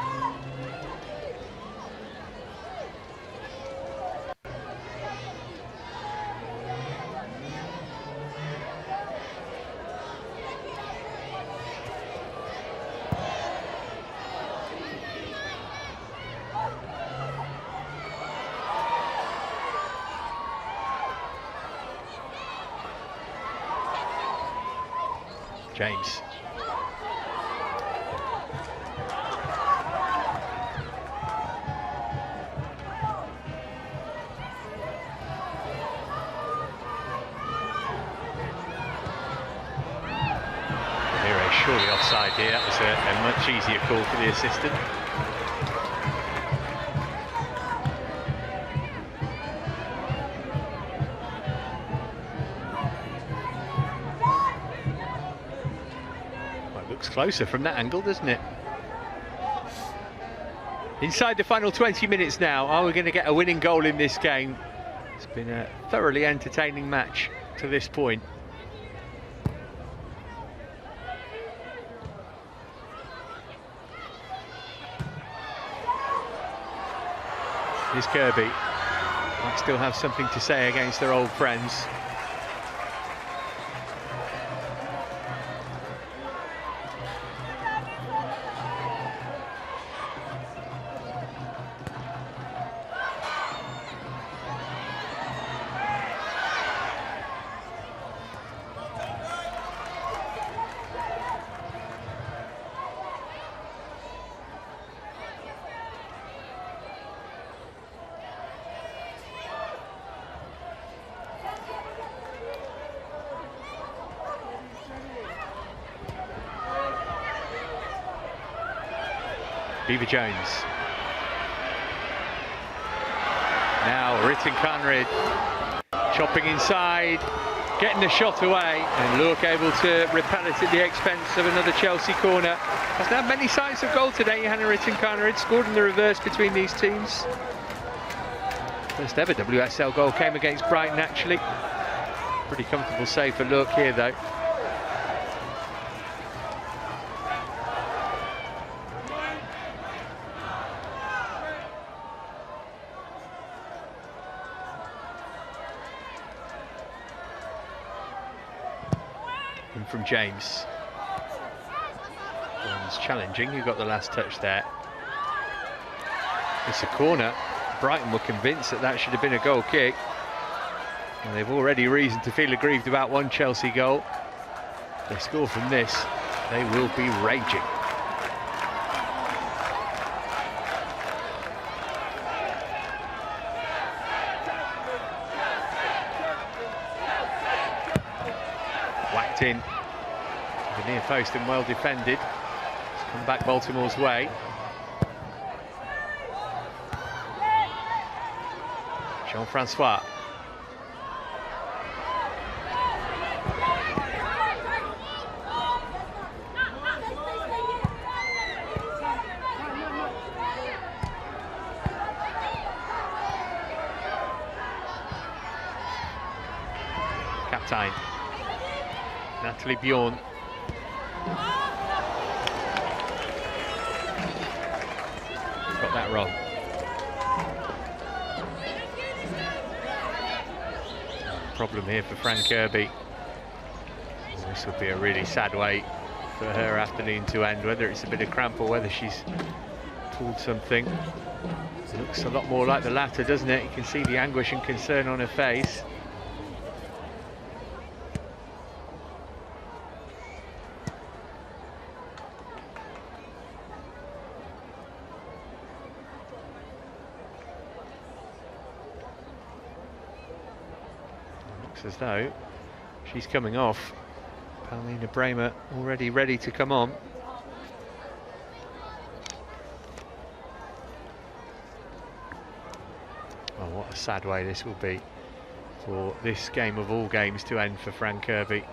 [SPEAKER 1] James. Surely offside here. That was a much easier call for the assistant. Well, it looks closer from that angle, doesn't it? Inside the final 20 minutes now. Are we going to get a winning goal in this game? It's been a thoroughly entertaining match to this point. Here's Kirby. Might still have something to say against their old friends. Beaver Jones. Now Ritten Conrad chopping inside, getting the shot away, and Lurk able to repel it at the expense of another Chelsea corner. Hasn't had many signs of goal today, Hannah Ritten Conrad, scored in the reverse between these teams. First ever WSL goal came against Brighton actually. Pretty comfortable save for Lurk here though. From James. One's challenging, who got the last touch there. It's a corner. Brighton were convinced that that should have been a goal kick. And they've already reason to feel aggrieved about one Chelsea goal. If they score from this, they will be raging. Whacked in. The near post and well defended. It's come back Baltimore's way. Jean-Francois. Captain Natalie Bjorn. Got that wrong. Problem here for Fran Kirby. This would be a really sad way for her afternoon to end, whether it's a bit of cramp or whether she's pulled something. It looks a lot more like the latter, doesn't it? You can see the anguish and concern on her face. As though she's coming off. Paulina Bremer already ready to come on. Well, what a sad way this will be for this game of all games to end for Fran Kirby.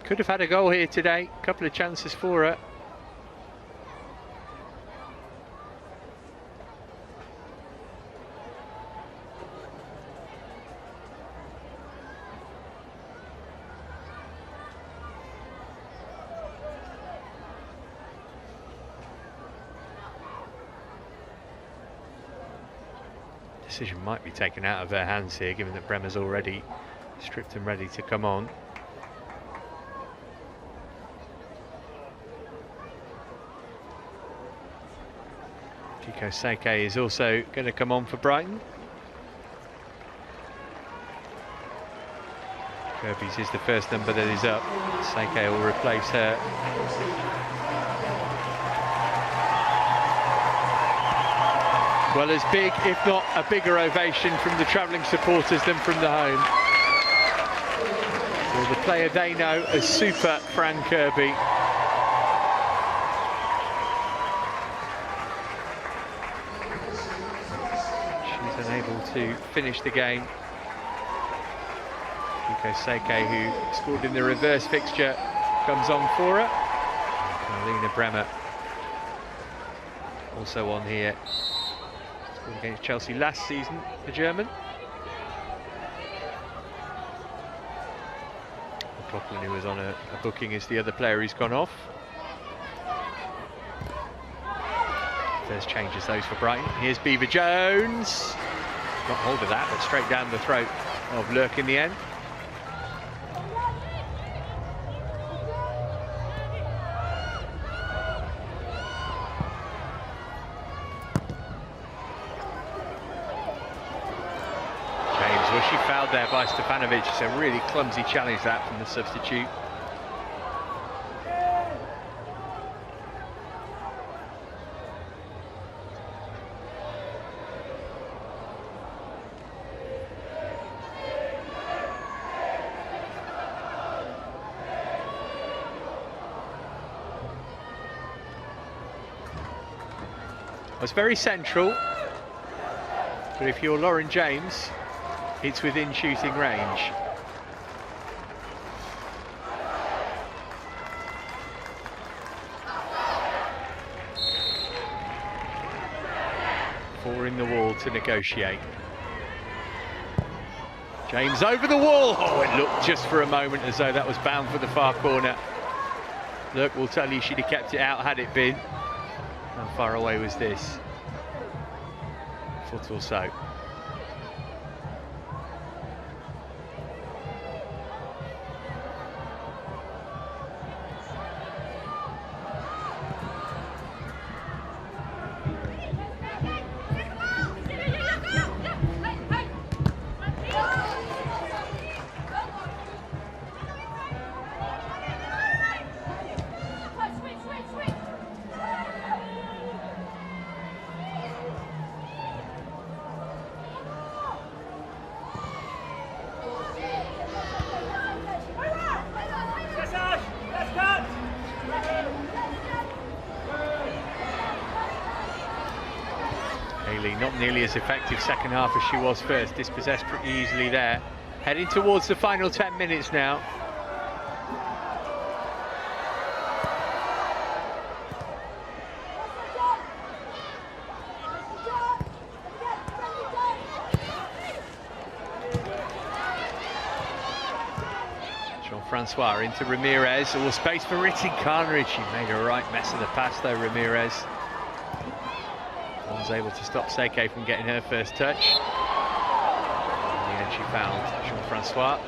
[SPEAKER 1] Could have had a goal here today, a couple of chances for her. Decision might be taken out of her hands here, given that Bremer's already stripped and ready to come on. Chiko Seike is also going to come on for Brighton. Kirby's is the first number that is up. Seike will replace her. Well, as big, if not a bigger ovation from the travelling supporters than from the home. For the player they know as Super Fran Kirby. She's unable to finish the game. Chiko Seike, who scored in the reverse fixture, comes on for her. Carolina Bremer also on here. Against Chelsea last season, the German. McLaughlin, who was on a booking, is the other player who's gone off. First changes those for Brighton. Here's Beaver Jones. Got hold of that, but straight down the throat of Lurk in the end. She fouled there by Stefanovic. It's a really clumsy challenge that from the substitute. It's very central, but if you're Lauren James, it's within shooting range. Four in the wall to negotiate. James over the wall. Oh, it looked just for a moment as though that was bound for the far corner. Look, we'll tell you she'd have kept it out had it been. How far away was this? A foot or so. Not nearly as effective second half as she was first, dispossessed pretty easily there. Heading towards the final 10 minutes now. Jean-Francois into Ramirez, all space for Ritting Carnage. She made a right mess of the pass though, Ramirez. Was able to stop Seike from getting her first touch. In the end, she found Jean-Francois.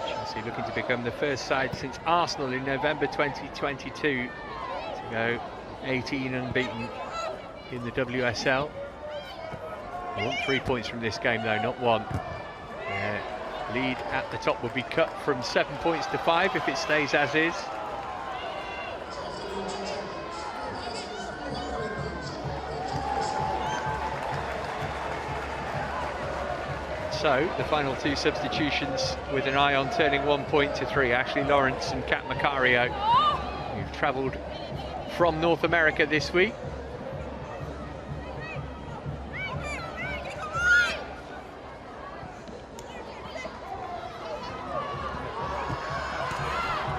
[SPEAKER 1] Chelsea looking to become the first side since Arsenal in November 2022 to go 18 unbeaten in the WSL. They want 3 points from this game though, not one. Lead at the top will be cut from 7 points to 5 if it stays as is. So, the final two substitutions with an eye on turning 1 point to 3. Ashley Lawrence and Kat Macario who've travelled from North America this week.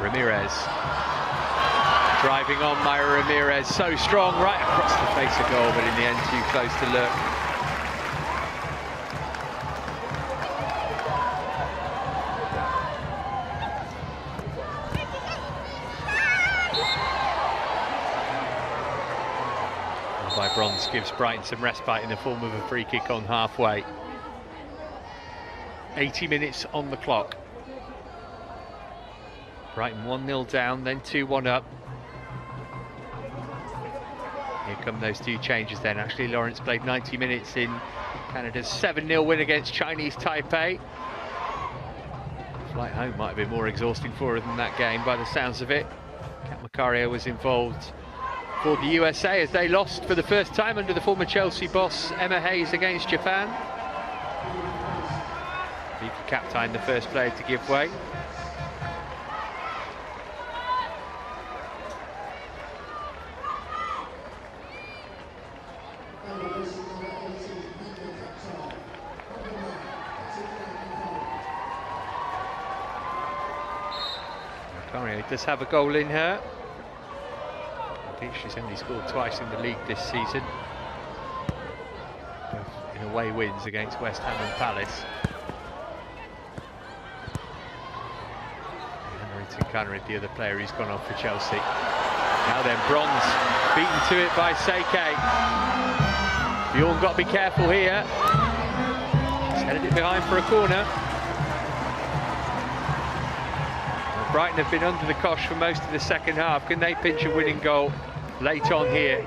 [SPEAKER 1] Ramirez. Driving on Maya Ramirez, so strong, right across the face of goal, but in the end too close to look. By Bronze gives Brighton some respite in the form of a free kick on halfway. 80 minutes on the clock. Brighton 1-0 down, then 2-1 up. Here come those two changes then. Ashley Lawrence played 90 minutes in Canada's 7-0 win against Chinese Taipei. Flight home might have been more exhausting for her than that game by the sounds of it. Kat Macario was involved for the USA as they lost for the first time under the former Chelsea boss Emma Hayes against Japan. Vika Kaptein, the first player to give way. Macario does have a goal in her. I think she's only scored twice in the league this season, both in away wins against West Ham and Palace. Henry Connery, the other player who's gone off for Chelsea. Now then, Bronze beaten to it by Seike. Bjorn got to be careful here. She's headed it behind for a corner. Brighton have been under the cosh for most of the second half. Can they pinch a winning goal late on here?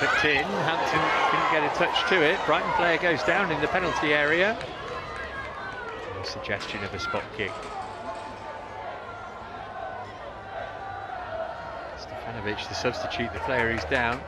[SPEAKER 1] Clipped in, Hampton couldn't get a touch to it. Brighton player goes down in the penalty area. A suggestion of a spot kick. Stefanovic, the substitute, the player who's down.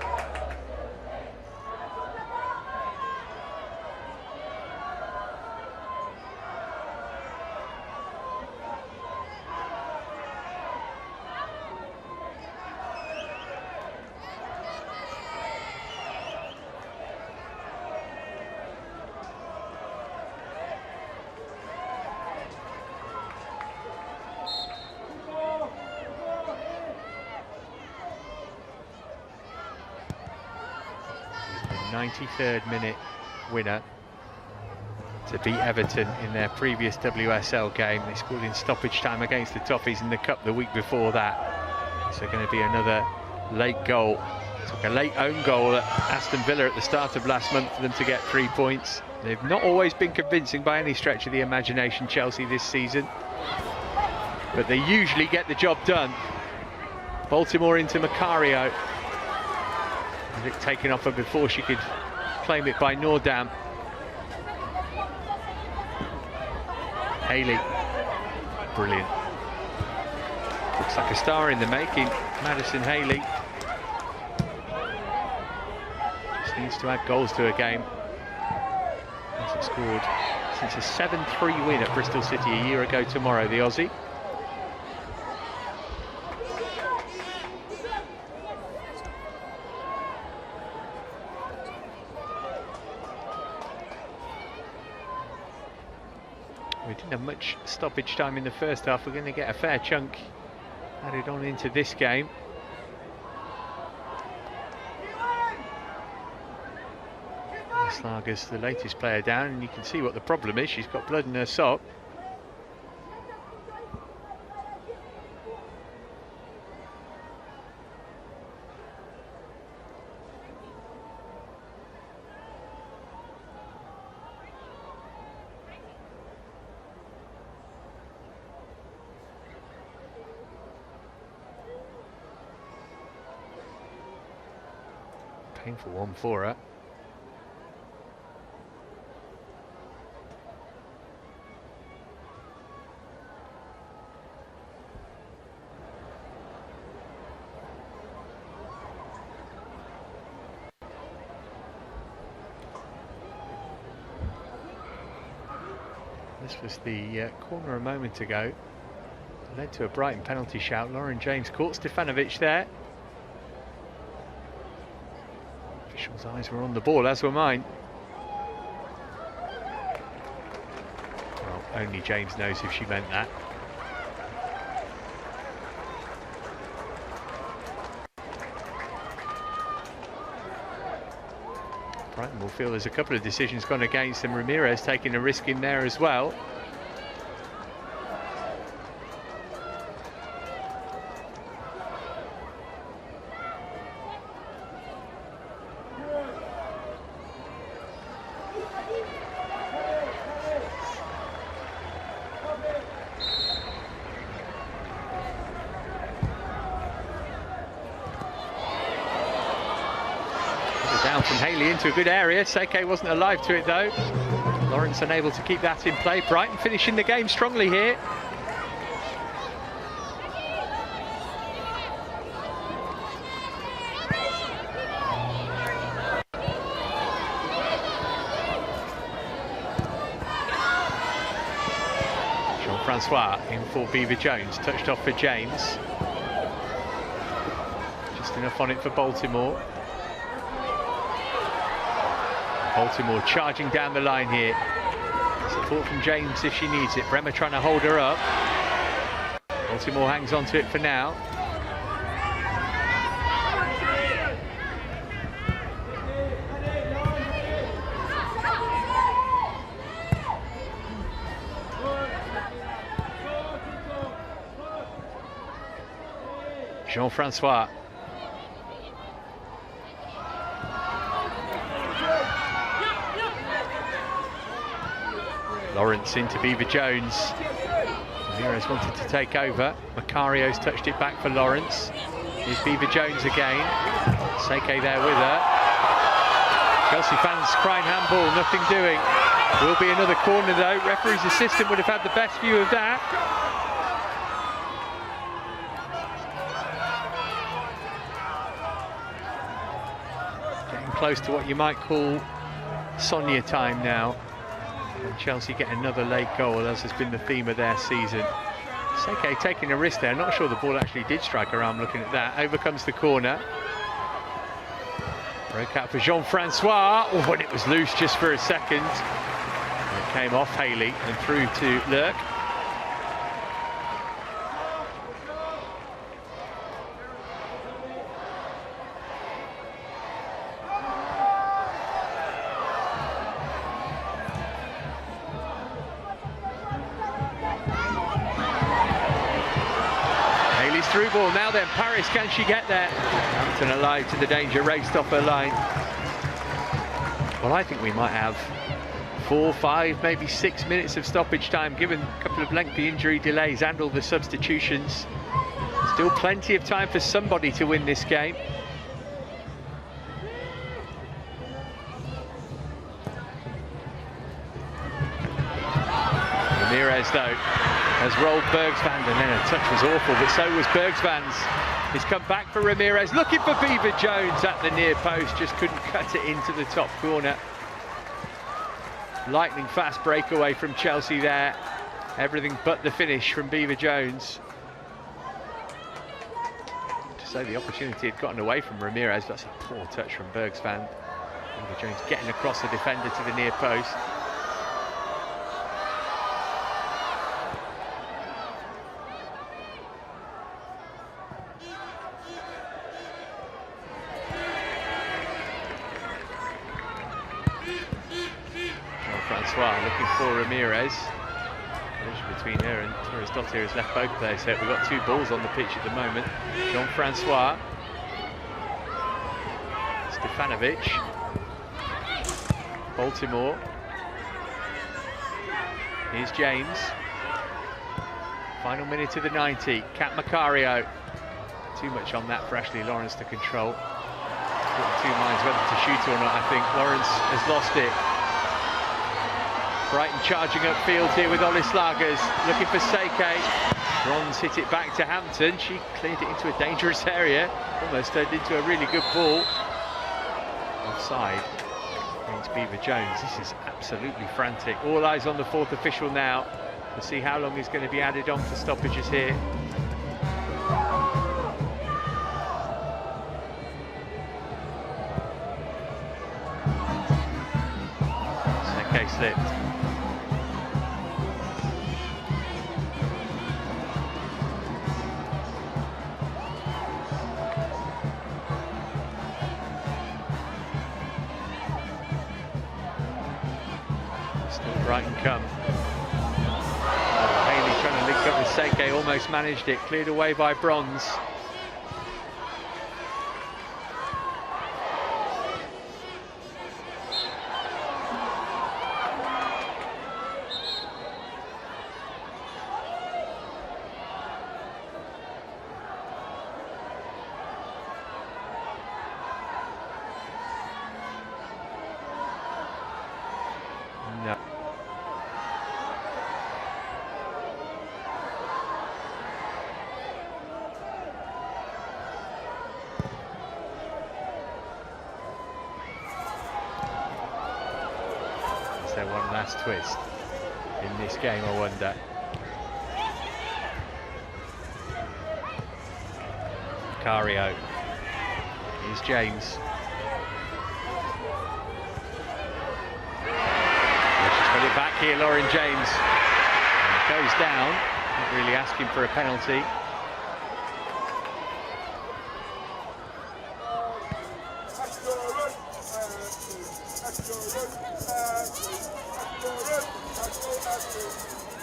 [SPEAKER 1] The 93rd minute winner to beat Everton in their previous WSL game. They scored in stoppage time against the Toffees in the Cup the week before that. So going to be another late goal. Took a late own goal at Aston Villa at the start of last month for them to get 3 points. They've not always been convincing by any stretch of the imagination, Chelsea, this season, but they usually get the job done. Baltimore into Macario. It taken off her before she could claim it by Nordam. Haley, brilliant. Looks like a star in the making, Madison Haley. Just needs to add goals to her game. Hasn't scored since a 7-3 win at Bristol City a year ago tomorrow, the Aussie. We didn't have much stoppage time in the first half. We're going to get a fair chunk added on into this game. Slager's the latest player down, and you can see what the problem is. She's got blood in her sock. Painful one for her. This was the corner a moment ago. It led to a Brighton penalty shout. Lauren James caught Stefanovic there. Officials' eyes were on the ball, as were mine. Well, only James knows if she meant that. Brighton will feel there's a couple of decisions gone against them. Ramirez taking a risk in there as well. Down from Haley into a good area. Seke wasn't alive to it though. Lawrence unable to keep that in play. Brighton finishing the game strongly here. Jean-Francois in for Beaver Jones. Touched off for James. Just enough on it for Baltimore. Baltimore charging down the line here. Support from James if she needs it. Bremer trying to hold her up. Baltimore hangs on to it for now. Jean-Francois. Lawrence into Beaver Jones. Ramirez wanted to take over. Macario's touched it back for Lawrence. Here's Beaver Jones again. Seke there with her. Chelsea fans crying handball, nothing doing. Will be another corner though. Referee's assistant would have had the best view of that. Getting close to what you might call Sonia time now. And Chelsea get another late goal, as has been the theme of their season. Seke taking a risk there. Not sure the ball actually did strike her arm looking at that. Over comes the corner. Broke out for Jean-Francois. Oh, and it was loose just for a second. And it came off Haley and through to Lurk. Through ball now then. Paris, can she get there? Hampton alive to the danger, raced off her line. Well, I think we might have 4, 5, maybe 6 minutes of stoppage time, given a couple of lengthy injury delays and all the substitutions. Still plenty of time for somebody to win this game. Ramirez though has rolled Bergsvand, and then a touch was awful, but so was Bergsvand's. He's come back for Ramirez, looking for Beaver Jones at the near post, just couldn't cut it into the top corner. Lightning fast breakaway from Chelsea there. Everything but the finish from Beaver Jones. To say the opportunity had gotten away from Ramirez, that's a poor touch from Bergsvand. Beaver Jones getting across the defender to the near post. Looking for Ramirez. Collision between her and Torres Dottir has left both players hurt. We've got 2 balls on the pitch at the moment. Jean-Francois. Stefanovic. Baltimore. Here's James. Final minute of the 90. Kat Macario. Too much on that for Ashley Lawrence to control. Two minds whether to shoot or not, I think. Lawrence has lost it. Brighton charging upfield here with Olislagers, looking for Seike. Bronze hit it back to Hampton. She cleared it into a dangerous area. Almost turned into a really good ball. Offside against Beaver Jones. This is absolutely frantic. All eyes on the fourth official now to see how long is going to be added on for stoppages here. Seike slipped. Brighton come. Haley trying to link up with Seike, almost managed it, cleared away by Bronze. No. Is there one last twist in this game, I wonder? Macario. Here's James. Put it back here, Lauren James. And it goes down. Not really asking for a penalty.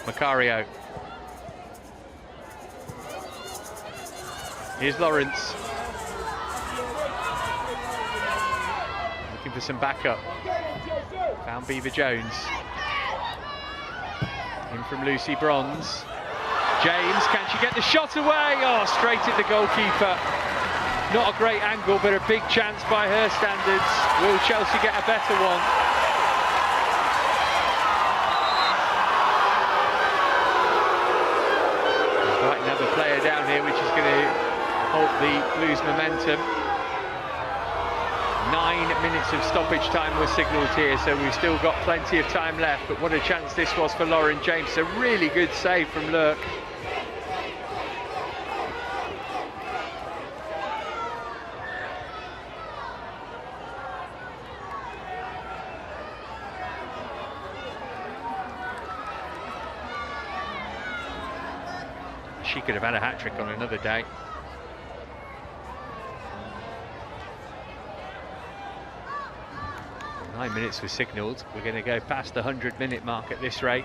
[SPEAKER 1] Macario. Here's Lawrence. Looking for some backup. Found Beaver Jones. In from Lucy Bronze. James, can she get the shot away? Oh, straight at the goalkeeper. Not a great angle, but a big chance by her standards. Will Chelsea get a better one? Brighton have a player down here which is going to halt the Blues' momentum. 9 minutes of stoppage time was signalled here, so we've still got plenty of time left, but what a chance this was for Lauren James. A really good save from Lurk. She could have had a hat-trick on another day. Nine minutes was signalled. We're going to go past the 100-minute mark at this rate.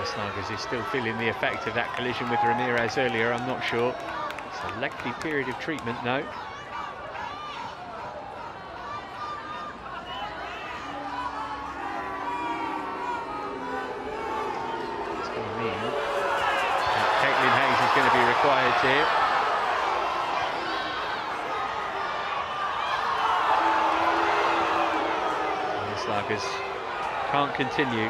[SPEAKER 1] Snagers is still feeling the effect of that collision with Ramirez earlier, I'm not sure. It's a lengthy period of treatment now. Going to be required here. And the Slagers can't continue.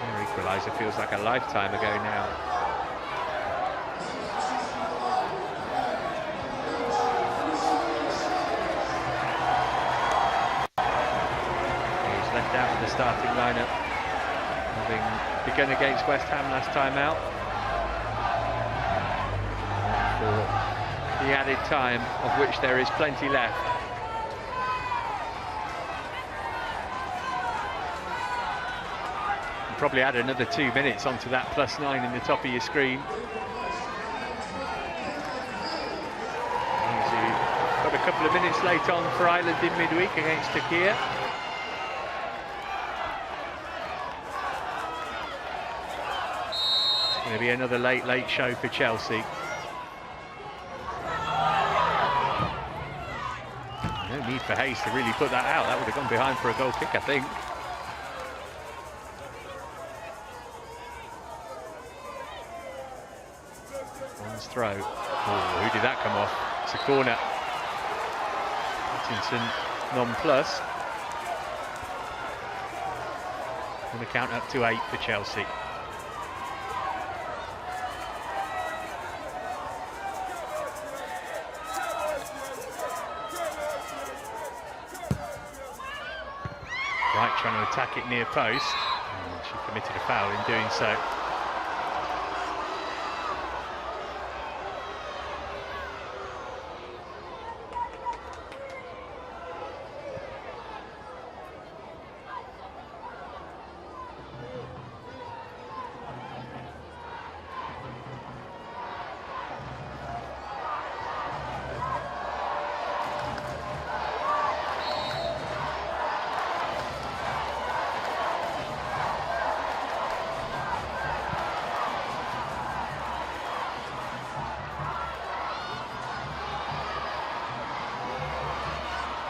[SPEAKER 1] Their equaliser feels like a lifetime ago now. He's left out of the starting lineup, having begun against West Ham last time out. For the added time, of which there is plenty left. And probably add another 2 minutes onto that +9 in the top of your screen. Got a couple of minutes late on for Ireland in midweek against Turkey. Going to be another late show for Chelsea. need for Hayes to really put that out. That would have gone behind for a goal kick, I think. One's throw. Oh, who did that come off? It's a corner. Hutchinson non-plus. On the count up to 8 for Chelsea. Right, trying to attack it near post. And she committed a foul in doing so.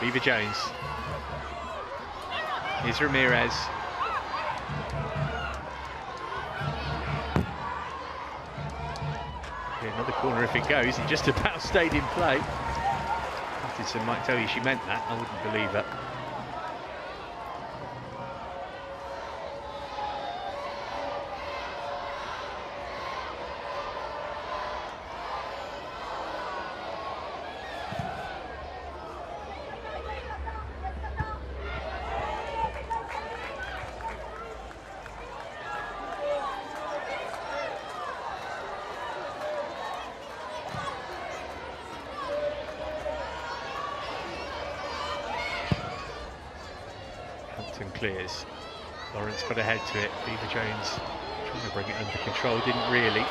[SPEAKER 1] Beaver Jones. Here's Ramirez. Another corner if it goes. He just about stayed in play. Hutchinson might tell you she meant that. I wouldn't believe it. Clears. Lawrence got ahead to it. Beaver Jones trying to bring it under control, didn't really.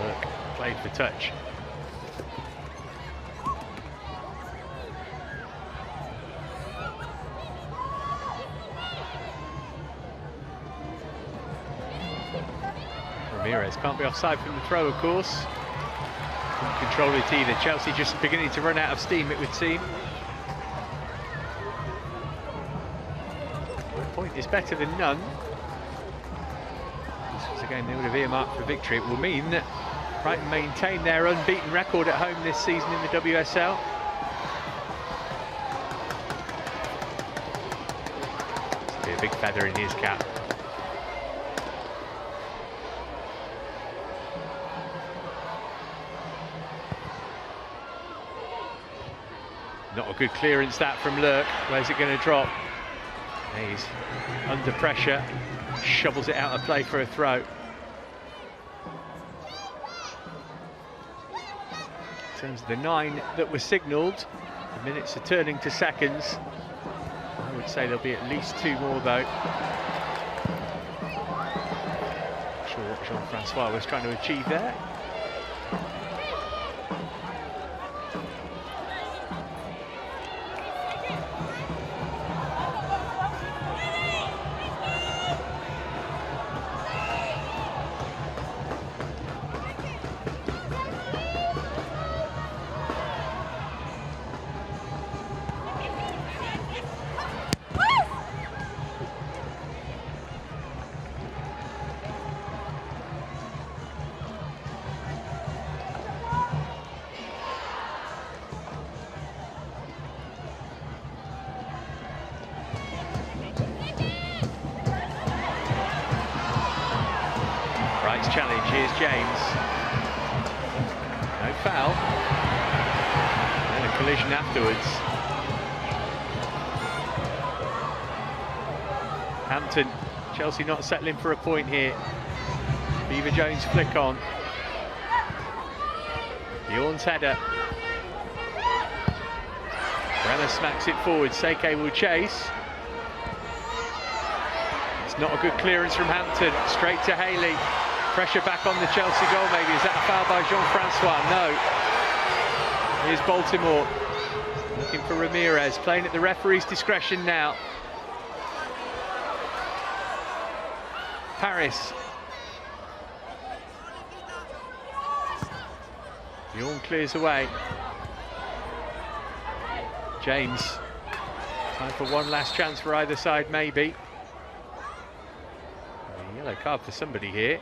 [SPEAKER 1] Look, played for touch. Ramirez can't be offside from the throw, of course. Couldn't control it either. Chelsea just beginning to run out of steam, it would seem. Point is better than none. This was a game they would have earmarked for victory. It will mean that Brighton maintain their unbeaten record at home this season in the WSL. This will be a big feather in his cap. Not a good clearance that from Lurk. Where's it going to drop? He's under pressure, shovels it out of play for a throw. In terms of the 9 that were signalled, the minutes are turning to seconds. I would say there'll be at least 2 more though. Not sure what Jean-Francois was trying to achieve there. Challenge, here's James. No foul. And a collision afterwards. Hampton, Chelsea not settling for a point here. Beaver Jones flick on. Bjorn's header. Brenner smacks it forward, Seke will chase. It's not a good clearance from Hampton, straight to Haley. Pressure back on the Chelsea goal maybe. Is that a foul by Jean-Francois? No. Here's Baltimore. Looking for Ramirez. Playing at the referee's discretion now. Paris. Bjorn clears away. James, time for one last chance for either side, maybe. A yellow card for somebody here.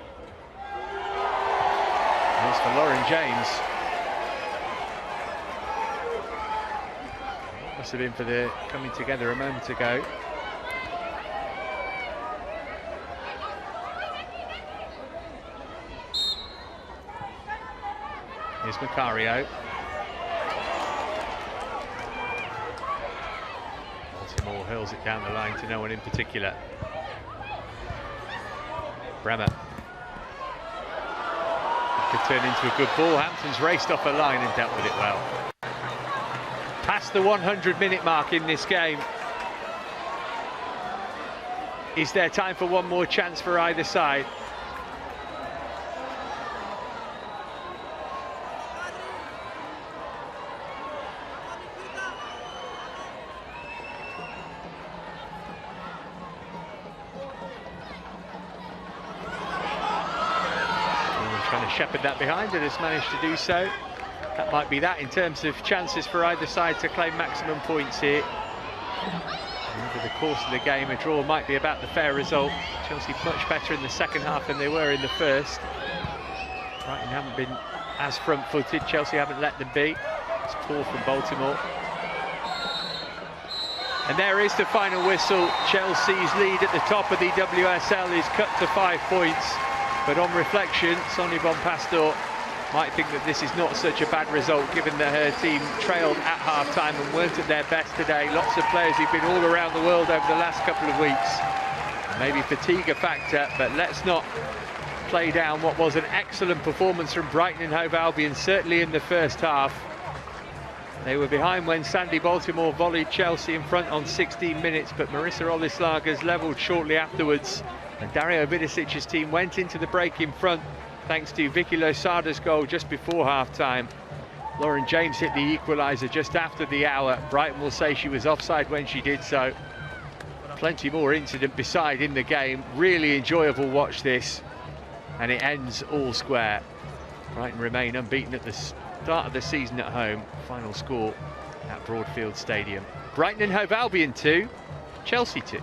[SPEAKER 1] And it's for Lauren James. Must have been for the coming together a moment ago. Here's Macario. Baltimore hurls it down the line to no one in particular. Bremer. It could turn into a good ball. Hampton's raced off a line and dealt with it well. Past the 100-minute mark in this game. Is there time for one more chance for either side? Trying to shepherd that behind and has managed to do so. That might be that in terms of chances for either side to claim maximum points here. Over the course of the game, a draw might be about the fair result. Chelsea much better in the second half than they were in the first. Brighton haven't been as front-footed. Chelsea haven't let them be. It's poor from Baltimore. And there is the final whistle. Chelsea's lead at the top of the WSL is cut to 5 points. But on reflection, Sonia Bonpastor might think that this is not such a bad result, given that her team trailed at half-time and weren't at their best today. Lots of players who've been all around the world over the last couple of weeks. Maybe fatigue a factor, but let's not play down what was an excellent performance from Brighton Hove Albion, certainly in the first half. They were behind when Sandy Baltimore volleyed Chelsea in front on 16 minutes, but Marissa Olislaga's levelled shortly afterwards. And Dario Vidicic's team went into the break in front thanks to Vicky Losada's goal just before half-time. Lauren James hit the equaliser just after the hour. Brighton will say she was offside when she did so. Plenty more incident beside in the game. Really enjoyable watch this. And it ends all square. Brighton remain unbeaten at the start of the season at home. Final score at Broadfield Stadium. Brighton and Hove Albion 2, Chelsea 2.